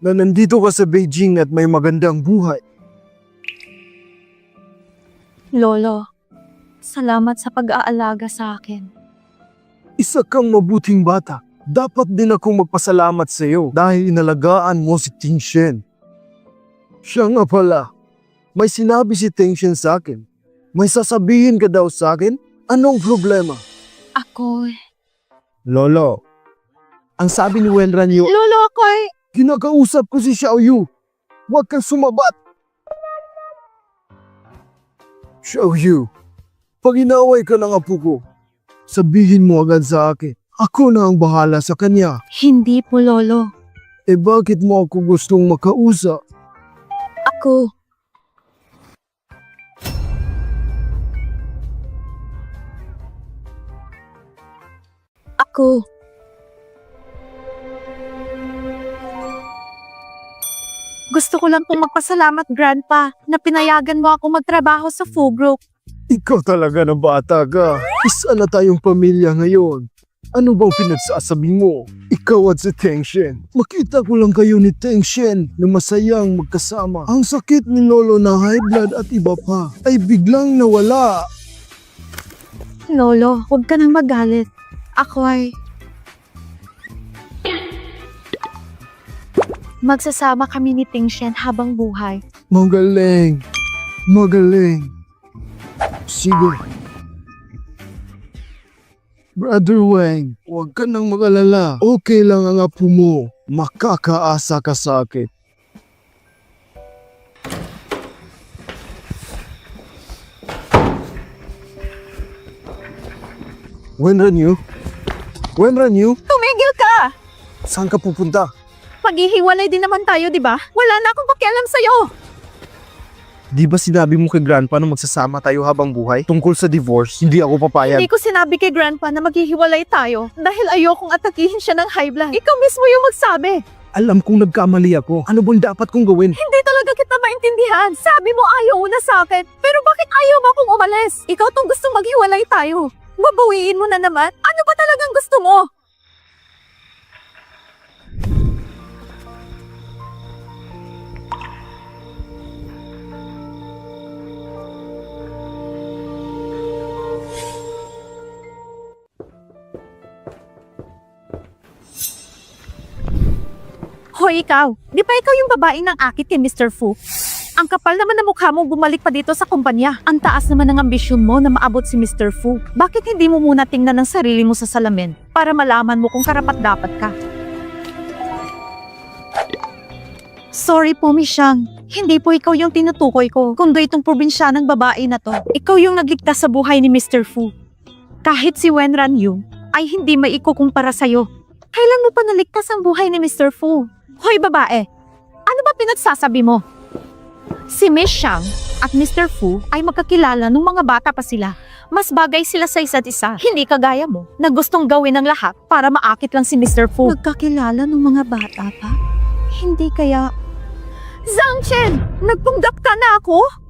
na nandito ka sa Beijing at may magandang buhay. Lolo, salamat sa pag-aalaga sa akin. Isa kang mabuting bata. Dapat din akong magpasalamat sa iyo dahil inalagaan mo si Ting Shen. Siya nga pala, may sinabi si Ting Shen sa akin. May sasabihin ka daw sa akin? Anong problema? Ako... Lolo, ang sabi ni Wen Ranyu, Lolo, ako'y... kinakausap ko si Xiaoyu. Huwag kang sumabat. Xiaoyu, pag inaway ka ng apo ko, sabihin mo agad sa akin. Ako na ang bahala sa kanya. Hindi po, Lolo. Eh bakit mo ako gustong makausap? Ako. Ako. Gusto ko lang pong magpasalamat, Grandpa, na pinayagan mo ako magtrabaho sa Fugro. Ikaw talaga na bata ka. Isa na tayong pamilya ngayon. Ano bang pinagsasabi mo? Ikaw at si Tengshen. Makita ko lang kayo ni Tengshen na masayang magkasama. Ang sakit ni Lolo na high blood at iba pa ay biglang nawala. Lolo, huwag ka nang magalit. Ako ay... Magsasama kami ni Tingshen habang buhay. Magaling. Magaling. Sige. Brother Wang, huwag ka nang mag-alala. Okay lang ang apo mo. Makakaasa ka sa akin. Wenran Yu? Tumigil ka! Saan ka pupunta? Maghihiwalay din naman tayo, di ba? Wala na akong pakialam sa'yo. Di ba sinabi mo kay Grandpa na magsasama tayo habang buhay? Tungkol sa divorce, hindi ako papayag. Hindi ko sinabi kay Grandpa na maghihiwalay tayo dahil ayokong atakihin siya ng high blood. Ikaw mismo yung magsabi. Alam kong nagkamali ako. Ano bang dapat kong gawin? Hindi talaga kita maintindihan. Sabi mo ayaw na sa akin. Pero bakit ayaw mo akong umalis? Ikaw tong gustong maghiwalay tayo. Babawiin mo na naman. Ano ba talagang gusto mo? Hoy ikaw, di ba ikaw yung babaeng ng akit kay Mr. Fu? Ang kapal naman na mukha mo bumalik pa dito sa kumpanya. Ang taas naman ng ambisyon mo na maabot si Mr. Fu. Bakit hindi mo muna tingnan ang sarili mo sa salamin para malaman mo kung karapat-dapat ka? Sorry po, Miss Shang. Hindi po ikaw yung tinutukoy ko, kundi itong probinsyanang babae na to. Ikaw yung nagligtas sa buhay ni Mr. Fu. Kahit si Wenran Yu ay hindi maikukumpara sa'yo. Kailan mo pa naligtas ang buhay ni Mr. Fu? Hoy babae, ano ba pinagsasabi mo? Si Miss Shang at Mr. Fu ay magkakilala nung mga bata pa sila. Mas bagay sila sa isa't isa. Hindi kagaya mo na gustong gawin ng lahat para maakit lang si Mr. Fu. Nagkakilala nung mga bata pa? Hindi kaya... Zhang Chen! Nagpunggap ka na ako?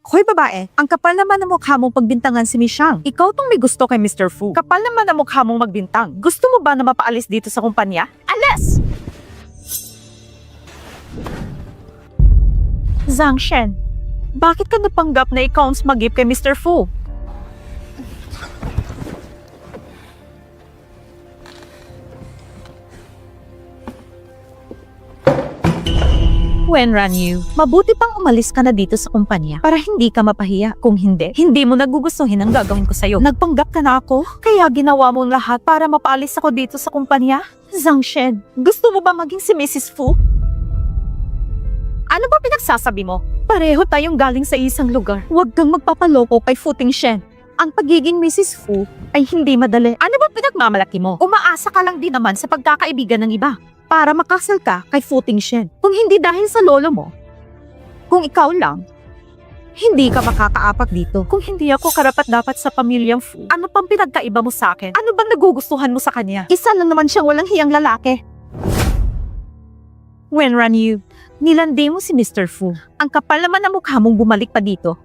Hoy babae, ang kapal naman ng mukha mong pagbintangan si Miss Shang. Ikaw tong may gusto kay Mr. Fu. Kapal naman ang mukha mong magbintang. Gusto mo ba na mapaalis dito sa kumpanya? Alis! Zhang Shen, bakit ka napanggap na ikaw ang smagip kay Mr. Fu? Wenran Yu, mabuti pang umalis ka na dito sa kumpanya para hindi ka mapahiya. Kung hindi, hindi mo nagugustuhin ang gagawin ko sa'yo. Nagpanggap ka na ako, kaya ginawa mo lahat para mapaalis ako dito sa kumpanya? Zhang Shen, gusto mo ba maging si Mrs. Fu? Ano ba pinagsasabi mo? Pareho tayong galing sa isang lugar. Huwag kang magpapaloko kay Fu Tingshen. Ang pagiging Mrs. Fu ay hindi madali. Ano ba pinagmamalaki mo? Umaasa ka lang din naman sa pagkakaibigan ng iba para makasal ka kay Fu Tingshen. Kung hindi dahil sa lolo mo, kung ikaw lang, hindi ka makakaapak dito. Kung hindi ako karapat-dapat sa pamilyang Fu, ano pang pinagkaiba mo sa akin? Ano bang nagugustuhan mo sa kanya? Isa lang naman siyang walang hiyang lalaki. Wenran Yu, nilandi mo si Mr. Fu. Ang kapal naman ng mukha mong bumalik pa dito.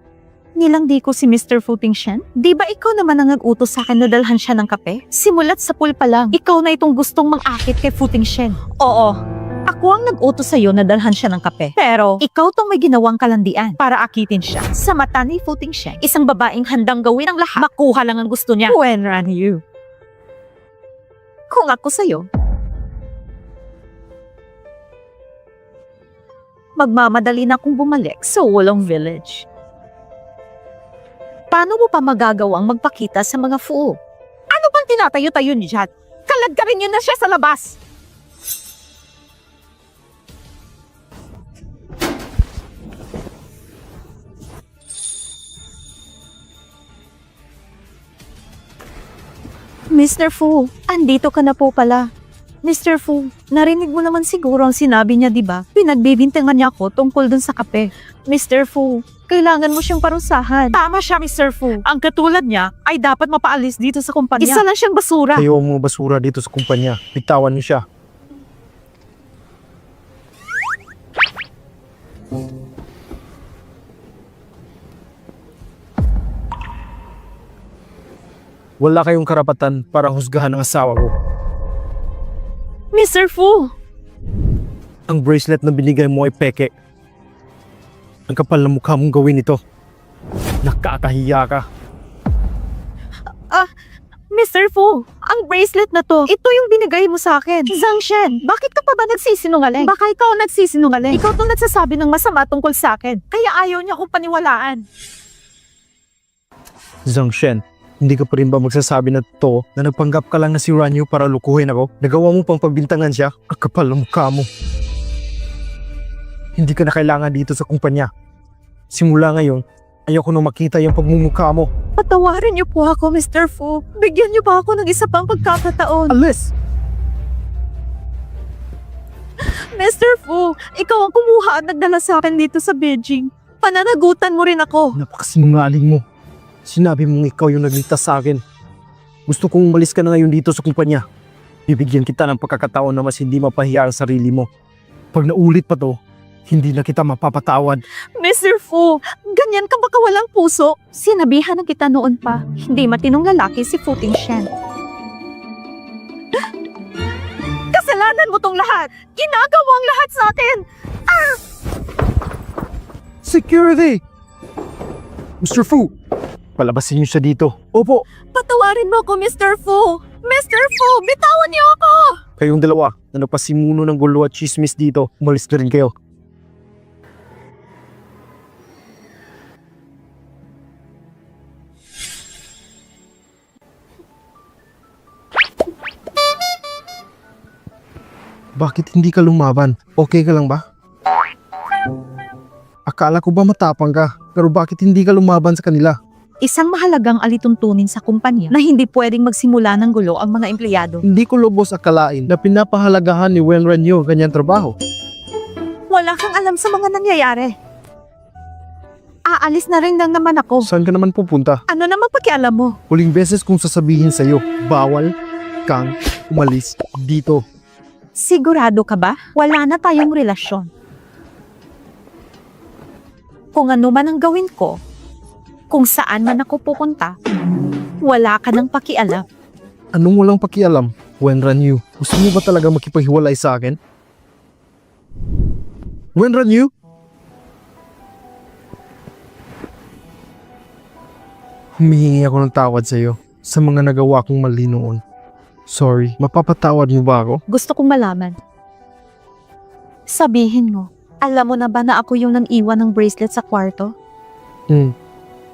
Nilandi ko si Mr. Fu Tingshen? Di ba ikaw naman ang nag-utos sa akin na dalhan siya ng kape? Simulat sa pool pa lang, ikaw na itong gustong mang-akit kay Fu Tingshen. Oo, ako ang nag-utos sa'yo na dalhan siya ng kape. Pero, ikaw tong may ginawang kalandian para akitin siya. Sa mata ni Fu Tingshen, isang babaeng handang gawin ang lahat, makuha lang ang gusto niya. Wenran Yu. Kung ako sa'yo, magmamadali na akong bumalik sa Wolong Village. Paano mo pa magagawang magpakita sa mga Fu? Ano bang tinatayo-tayo ni Jad? Kalag ka rin yun na siya sa labas! Mr. Fu, andito ka na po pala. Mr. Fu, narinig mo naman siguro ang sinabi niya, di ba? Pinagbibintangan niya ako tungkol dun sa kape. Mr. Fu, kailangan mo siyang parusahan. Tama siya, Mr. Fu. Ang katulad niya ay dapat mapaalis dito sa kumpanya. Isa lang siyang basura. Ayaw mo basura dito sa kumpanya. Bitawan niyo siya. Wala kayong karapatan para husgahan ang asawa ko. Mr. Fu, Ang bracelet na binigay mo ay peke. Ang kapal na mukha mong gawin ito. Nakakahiya ka. Mr. Fu, ang bracelet na to, ito yung binigay mo sa akin. Zhang Shen, bakit ka pa ba nagsisinungaling? Baka ikaw ang nagsisinungaling. Ikaw tong nagsasabi ng masama tungkol sa akin. Kaya ayaw niya akong paniwalaan. Zhang Shen, hindi ka pa rin ba magsasabi na to na nagpanggap ka lang na si Ranyu para lukuhin ako? Nagawa mo pang pagbintangan siya? Ang kapal ng mukha mo. Hindi ka na kailangan dito sa kumpanya. Simula ngayon, ayoko na makita yung pagmumukha mo. Patawarin niyo po ako, Mr. Fu. Bigyan niyo pa ako ng isa pang pagkakataon. Alis! Mr. Fu, ikaw ang kumuha at nagdala sa akin dito sa Beijing. Pananagutan mo rin ako. Napakasinungaling mo. Sinabi mong ikaw yung nagligtas sa akin. Gusto kong umalis ka na ngayon dito sa kumpanya. Bibigyan kita ng pagkakataon na mas hindi mapahiya ang sarili mo. Pag naulit pa to, hindi na kita mapapatawad. Mr. Fu, ganyan ka baka walang puso? Sinabihan na kita noon pa. Hindi matinong lalaki si Fu Tingshen. Kasalanan mo tong lahat! Ginagawa ang lahat sa atin! Security! Mr. Fu! Palabasin niyo siya dito. Opo! Patawarin mo ako, Mr. Fu! Mr. Fu, bitawan niyo ako! Kayong dalawa na nagpasimuno ng gulo at chismis dito, umalis na rin kayo. Bakit hindi ka lumaban? Okay ka lang ba? Akala ko ba matapang ka? Pero bakit hindi ka lumaban sa kanila? Isang mahalagang alituntunin sa kumpanya na hindi pwedeng magsimula ng gulo ang mga empleyado. Hindi ko lubos akalain na pinapahalagahan ni Wenran Yu ganyang trabaho. Wala kang alam sa mga nangyayari. Aalis na rin lang naman ako. Saan ka naman pupunta? Ano naman pakialam mo? Huling beses kong sasabihin sa'yo, bawal kang umalis dito. Sigurado ka ba? Wala na tayong relasyon. Kung ano man ang gawin ko, kung saan man ako pupunta, wala ka nang pakialam. Anong walang pakialam, Wenran Yu? Gusto mo ba talaga makipaghiwalay sa akin? Wenran Yu? Humihingi ako ng tawad sa'yo sa mga nagawa kong mali noon. Sorry, mapapatawad mo ba ako? Gusto kong malaman. Sabihin mo, alam mo na ba na ako yung nang iwan ng bracelet sa kwarto?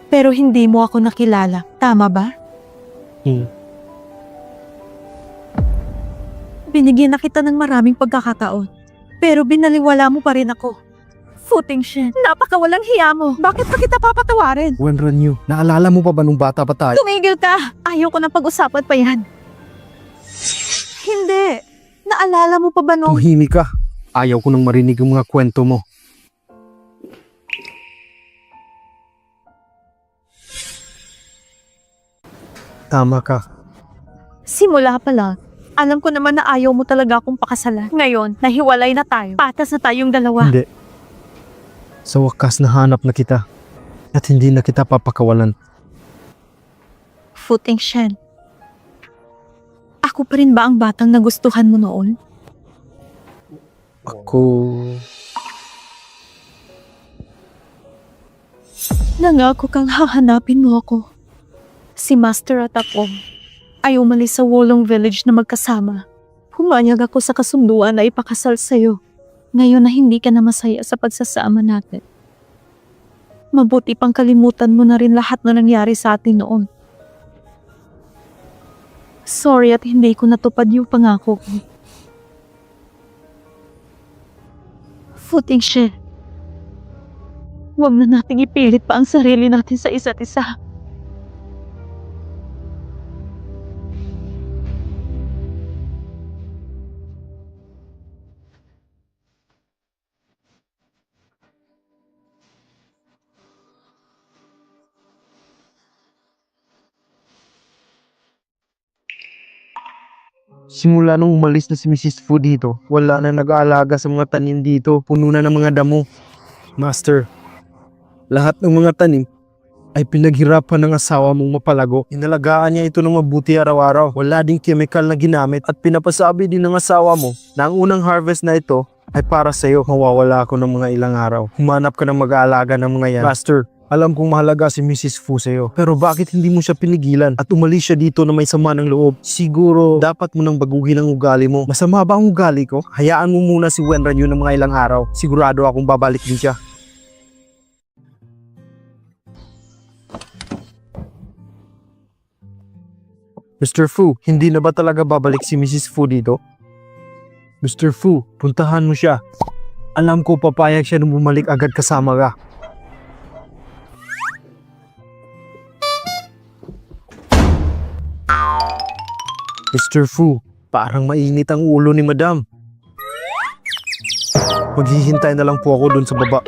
Pero hindi mo ako nakilala. Tama ba? Binigyan na kita ng maraming pagkakataon. Pero binaliwala mo pa rin ako. Fu Tingshen, napakawalang hiya mo. Bakit pa kita papatawarin? Wenran Yu, naalala mo pa ba nung bata pa tayo? Tumigil ka! Ayaw ko na pag-usapan pa yan. Hindi. Naalala mo pa ba nung... Tumahimik ka. Ayaw ko nang marinig ang mga kwento mo. Tama ka. Simula pa lang, alam ko naman na ayaw mo talaga akong pakasalan. Ngayon, nahiwalay na tayo. Patas na tayong dalawa. Hindi. Sa wakas nahanap na kita. At hindi na kita papakawalan. Fu Tingshen. Ako pa rin ba ang batang nagustuhan mo noon? Ako... Nangako kang hahanapin mo ako. Si Master at ako ay umalis sa Wolong Village na magkasama. Pumayag ako sa kasunduan na ipakasal sa'yo. Ngayon na hindi ka na masaya sa pagsasama natin. Mabuti pang kalimutan mo na rin lahat na nangyari sa atin noon. Sorry at hindi ko natupad yung pangako ko. Fu Tingshen, huwag na nating ipilit pa ang sarili natin sa isa't isa. Simula nung umalis na si Mrs. Fu dito, wala na nag-aalaga sa mga tanim dito. Puno na ng mga damo. Master, lahat ng mga tanim ay pinaghirapan ng asawa mong mapalago. Inalagaan niya ito ng mabuti araw-araw. Wala ding chemical na ginamit at pinapasabi din ng asawa mo na ang unang harvest na ito ay para sa'yo. Mawawala ako ng mga ilang araw. Humanap ka ng mag-aalaga ng mga yan. Master, alam kong mahalaga si Mrs. Fu sa'yo. Pero bakit hindi mo siya pinigilan at umalis siya dito na may sama ng loob? Siguro dapat mo nang baguhin ang ugali mo. Masama ba ang ugali ko? Hayaan mo muna si Wenran yun ng mga ilang araw. Sigurado akong babalik din siya. Mr. Fu, hindi na ba talaga babalik si Mrs. Fu dito? Mr. Fu, puntahan mo siya. Alam ko papayag siya nung bumalik agad kasama ka. Mr. Fu, parang mainit ang ulo ni Madam. Maghihintay na lang po ako dun sa baba.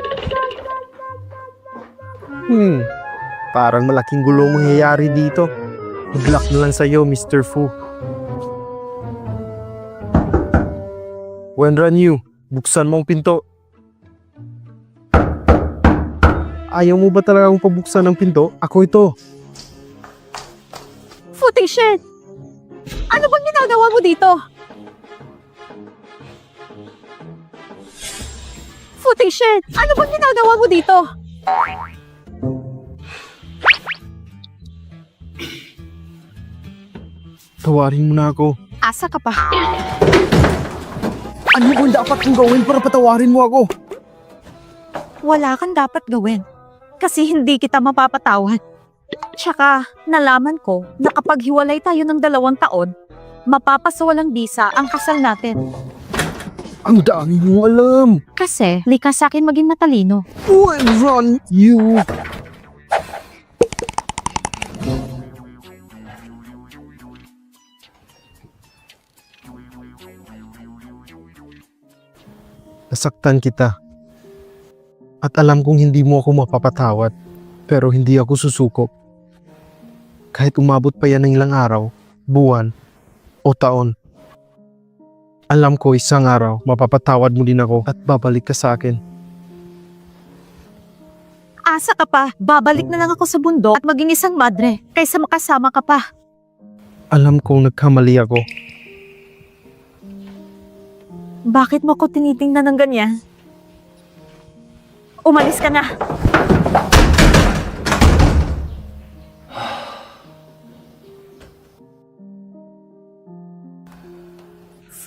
Parang malaking gulong mangyayari dito. Good luck na lang sa'yo, Mr. Fu. Wenran Yu, buksan mo ang pinto. Ayaw mo ba talagang pabuksan ang pinto? Ako ito. Footing shed! Ano bang ginagawa mo dito? Footing shed! Ano bang ginagawa mo dito? Tawarin mo na ako. Asa ka pa? Ano bang dapat kong gawin para patawarin mo ako? Wala kang dapat gawin. Kasi hindi kita mapapatawad. Tsaka, nalaman ko na kapag hiwalay tayo ng 2 taon, mapapasawalang bisa ang kasal natin. Ang dami mo alam. Kasi, likas sa akin maging matalino. Wenran Yu. Nasaktan kita. At alam kong hindi mo ako mapapatawad. Pero hindi ako susuko. Kahit umabot pa yan ng ilang araw, buwan, o taon. Alam ko isang araw, mapapatawad mo din ako at babalik ka sa akin. Asa ka pa? Babalik na lang ako sa bundok at maging isang madre kaysa makasama ka pa. Alam kong nagkamali ako. Bakit mo ko tinitingnan ng ganyan? Umalis ka na.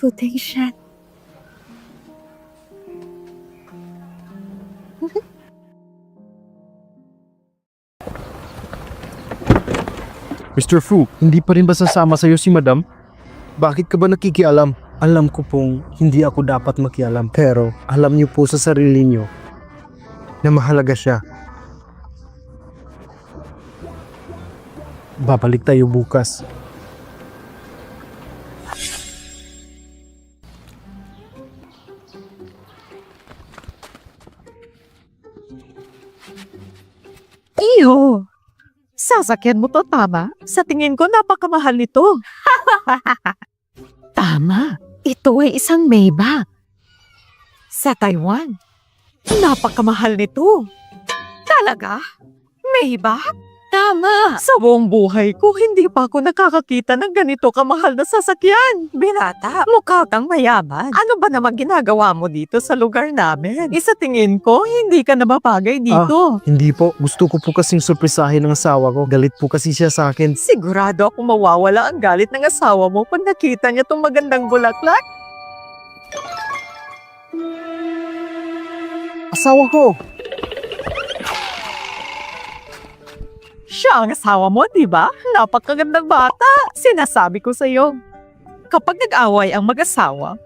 Footing shed. Mr. Fu, hindi pa rin ba sasama sa'yo si Madam? Bakit ka ba nakikialam? Alam ko pong hindi ako dapat makialam, pero alam niyo po sa sarili niyo na mahalaga siya. Babalik tayo bukas. Iyo! Sasakyan mo to, tama? Sa tingin ko, napakamahal nito. Tama. Ito ay isang Maybach. Sa Taiwan. Napakamahal nito. Talaga? Maybach? Tama. Sa buong buhay ko, hindi pa ako nakakakita ng ganito kamahal na sasakyan. Binata, mukha kang mayaman. Ano ba naman ginagawa mo dito sa lugar namin? Isa tingin ko, hindi ka na mapagay dito. Hindi po, gusto ko po kasing surprisahin ng asawa ko. Galit po kasi siya sa akin. Sigurado ako mawawala ang galit ng asawa mo pag nakita niya tong magandang bulaklak. Asawa ko! Siya ang asawa mo, di ba? Napakagandang bata. Sinasabi ko sa'yo. Kapag nag-away ang mag-asawa,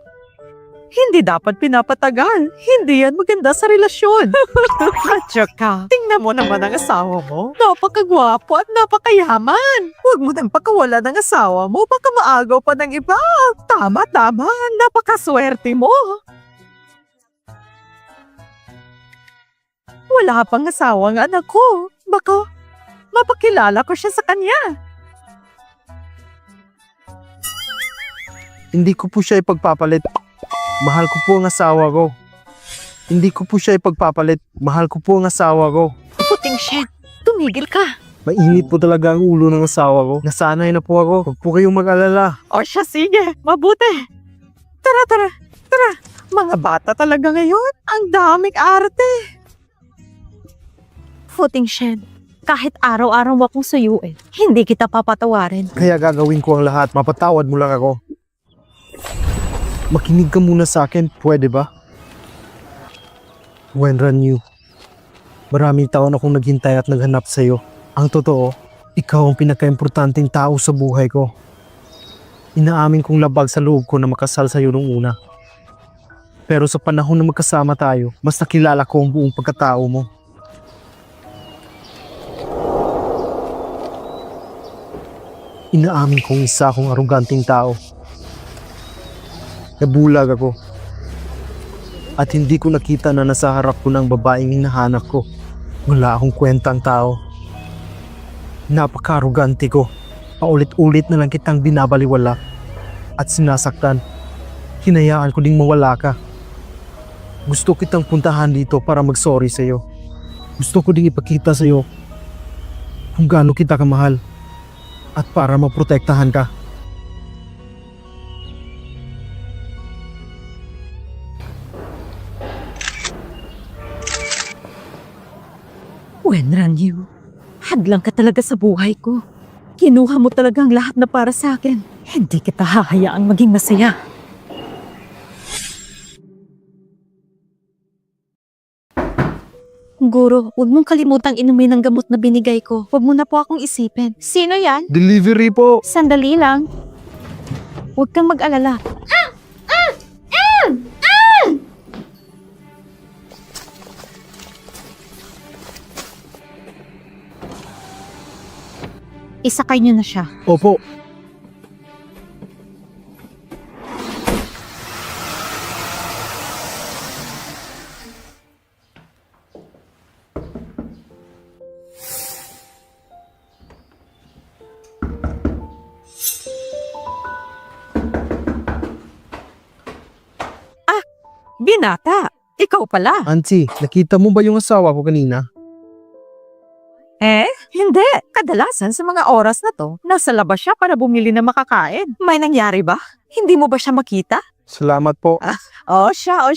hindi dapat pinapatagal. Hindi yan maganda sa relasyon. At saka, tingnan mo naman ang asawa mo. Napakagwapo at napakayaman. Huwag mo nang pakawala ng asawa mo. Baka maagaw pa ng iba. Tama. Napakaswerte mo. Wala pang asawa ang anak ko. Baka mapakilala ko siya sa kanya. Hindi ko po siya ipagpapalit. Mahal ko po ang asawa ko. Hindi ko po siya ipagpapalit. Mahal ko po ang asawa ko. Puting Shen, tumigil ka. Mainit po talaga ang ulo ng asawa ko. Nasanay na po ako. Huwag po kayong mag-alala. O siya, sige. Mabuti. Tara. Mga bata talaga ngayon. Ang daming arte. Puting Shen, kahit araw-araw akong suyuin, hindi kita papatawarin. Kaya gagawin ko ang lahat. Mapatawad mo lang ako. Makinig ka muna sa akin. Pwede ba? Wenran Yu, maraming taon akong naghintay at naghanap sa'yo. Ang totoo, ikaw ang pinaka-importanting tao sa buhay ko. Inaamin kong labag sa loob ko na makasal sa'yo nung una. Pero sa panahon na magkasama tayo, mas nakilala ko ang buong pagkatao mo. Inaamin kong isa akong aruganting tao. Nabulag ako. At hindi ko nakita na nasa harap ko ng babaeng hinahanap ko. Wala akong kwentang tao. Napaka-arugante ko. Paulit-ulit na lang kitang binabaliwala at sinasaktan. Hinayaan ko ding mawala ka. Gusto kitang puntahan dito para mag-sorry sa'yo. Gusto ko ding ipakita sa'yo kung gaano kita kamahal at para maprotektahan ka. Wenran Yu, hadlang ka talaga sa buhay ko. Kinuha mo talaga ang lahat na para sa akin. Hindi kita hahayaang maging masaya. Guro, huwag mong kalimutang inumin ang gamot na binigay ko. Huwag mo na po akong isipin. Sino yan? Delivery po! Sandali lang. Huwag kang mag-alala. Isakay niyo na siya. Opo. Binata, ikaw pala. Auntie, nakita mo ba yung asawa ko kanina? Hindi. Kadalasan sa mga oras na to, nasa labas siya para bumili na makakain. May nangyari ba? Hindi mo ba siya makita? Salamat po. O siya.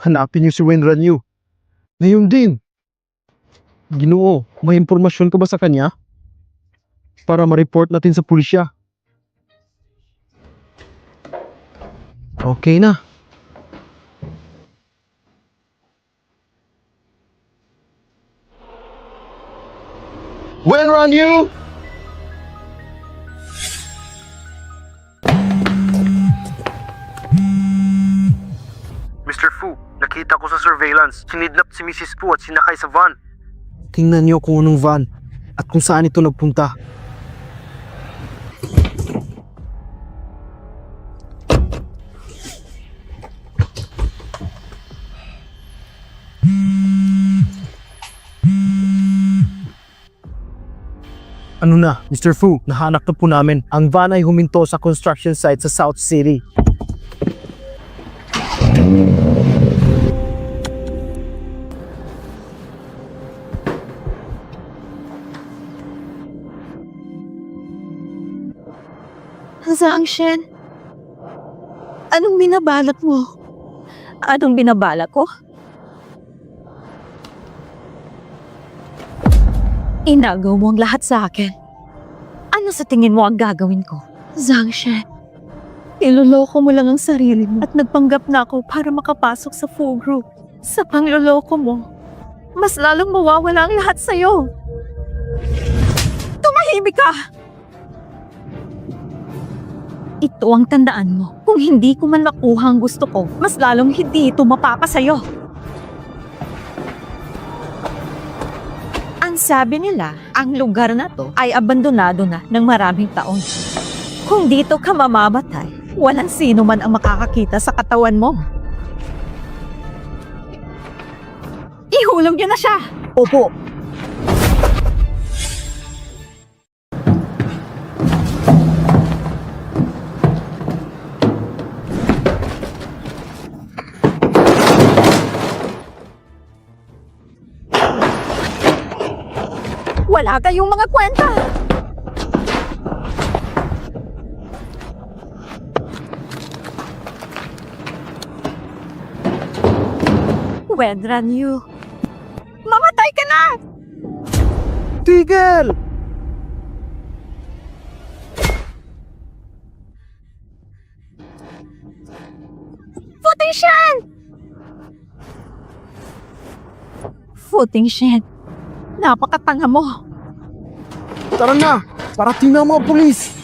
Hanapin niyo si Wenran Yu. Ngayon din. Ginoo, may impormasyon ka ba sa kanya? Para ma-report natin sa pulisya. Okay na. Wenran Yu! Mr. Fu, nakita ko sa surveillance. Sinidnap si Mrs. Fu at sinakay sa van. Tingnan niyo kung anong van at kung saan ito nagpunta. Ano na, Mr. Fu, nahanap na po namin. Ang van ay huminto sa construction site sa South City. Zhang Shen, anong binabalak mo? Anong binabalak ko? Inagaw mo ang lahat sa akin. Ano sa tingin mo ang gagawin ko? Zhang Shen, iloloko mo lang ang sarili mo at nagpanggap na ako para makapasok sa Fu Group. Sa pangloloko mo, mas lalong mawawala ang lahat sa'yo. Tumahimik ka! Ito ang tandaan mo. Kung hindi ko man makuha ang gusto ko, mas lalong hindi ito mapapa sa'yo. Ang Sabi nila, ang lugar na to ay abandonado na ng maraming taon. Kung dito ka mamamatay, walang sino man ang makakakita sa katawan mo. Ihulog niyo na siya! Opo! Wala kayong mga kwenta! Wedran you. Mamatay ka na! Tigil! Footing Shen! Footing Shen. Napakatanga mo. Tara na! Parating na ang mga pulis!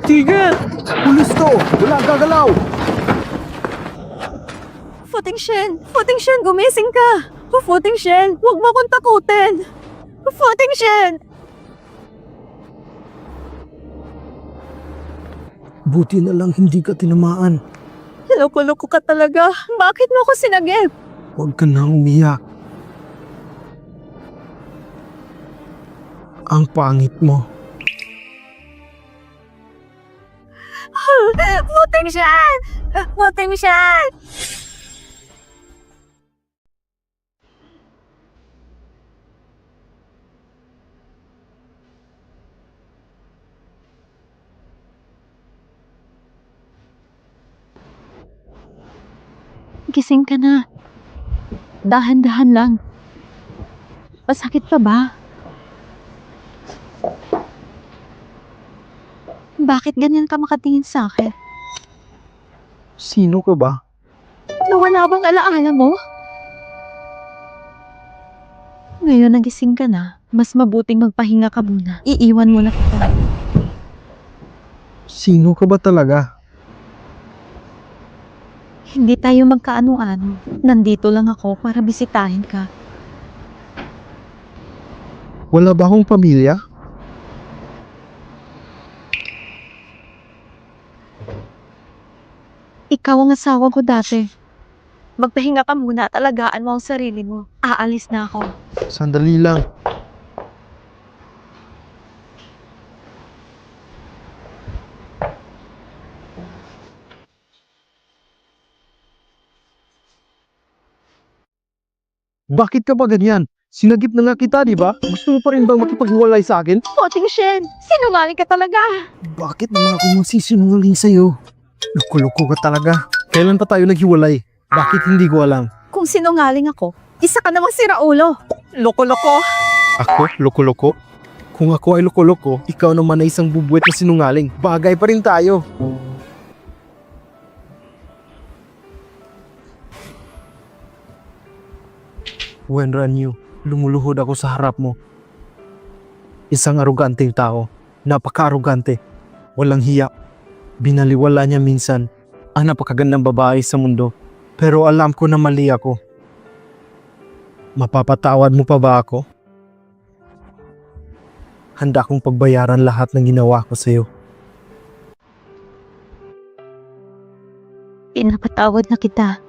Tigil! Pulis to! Wala gagalaw! Footing Shen! Footing Shen, gumising ka! Footing Shen, huwag mo akong takutin! Footing Shen! Buti na lang hindi ka tinamaan. Loko-loko ka talaga. Bakit mo ako sinagip? Huwag ka na umiyak. Ang pangit mo. Footing Shen! Footing Shen! Gising ka na. Dahan-dahan lang. Masakit pa ba? Bakit ganyan ka makatingin sa akin? Sino ka ba? Nawala bang alaala mo? Ngayon nagising ka na, mas mabuting magpahinga ka muna. Iiwan mo na kita. Sino ka ba talaga? Hindi tayo magkaano-ano. Nandito lang ako para bisitahin ka. Wala ba akong pamilya? Ikaw ang asawa ko dati. Magpahinga ka muna at alagaan mo ang sarili mo. Aalis na ako. Sandali lang. Bakit ka ba ganyan? Sinagip na nga kita, di ba? Gusto mo pa rin bang makipaghiwalay sa akin? Poting Shen! Sinungaling ka talaga! Bakit naman ako magsisinungaling sa'yo? Loko-loko ka talaga. Kailan pa tayo naghiwalay? Bakit hindi ko alam? Kung sinungaling ako, isa ka namang siraulo. Loko-loko! Ako? Loko-loko? Kung ako ay loko-loko, ikaw naman ay isang bubuwet na sinungaling. Bagay pa rin tayo. When ran you, lumuluhod ako sa harap mo. Isang aruganteng tao. Napaka-arugante. Walang hiya. Binaliwala niya minsan ang napakagandang babae sa mundo. Pero alam ko na mali ako. Mapapatawad mo pa ba ako? Handa kong pagbayaran lahat ng ginawa ko sa'yo. Pinapatawad na kita.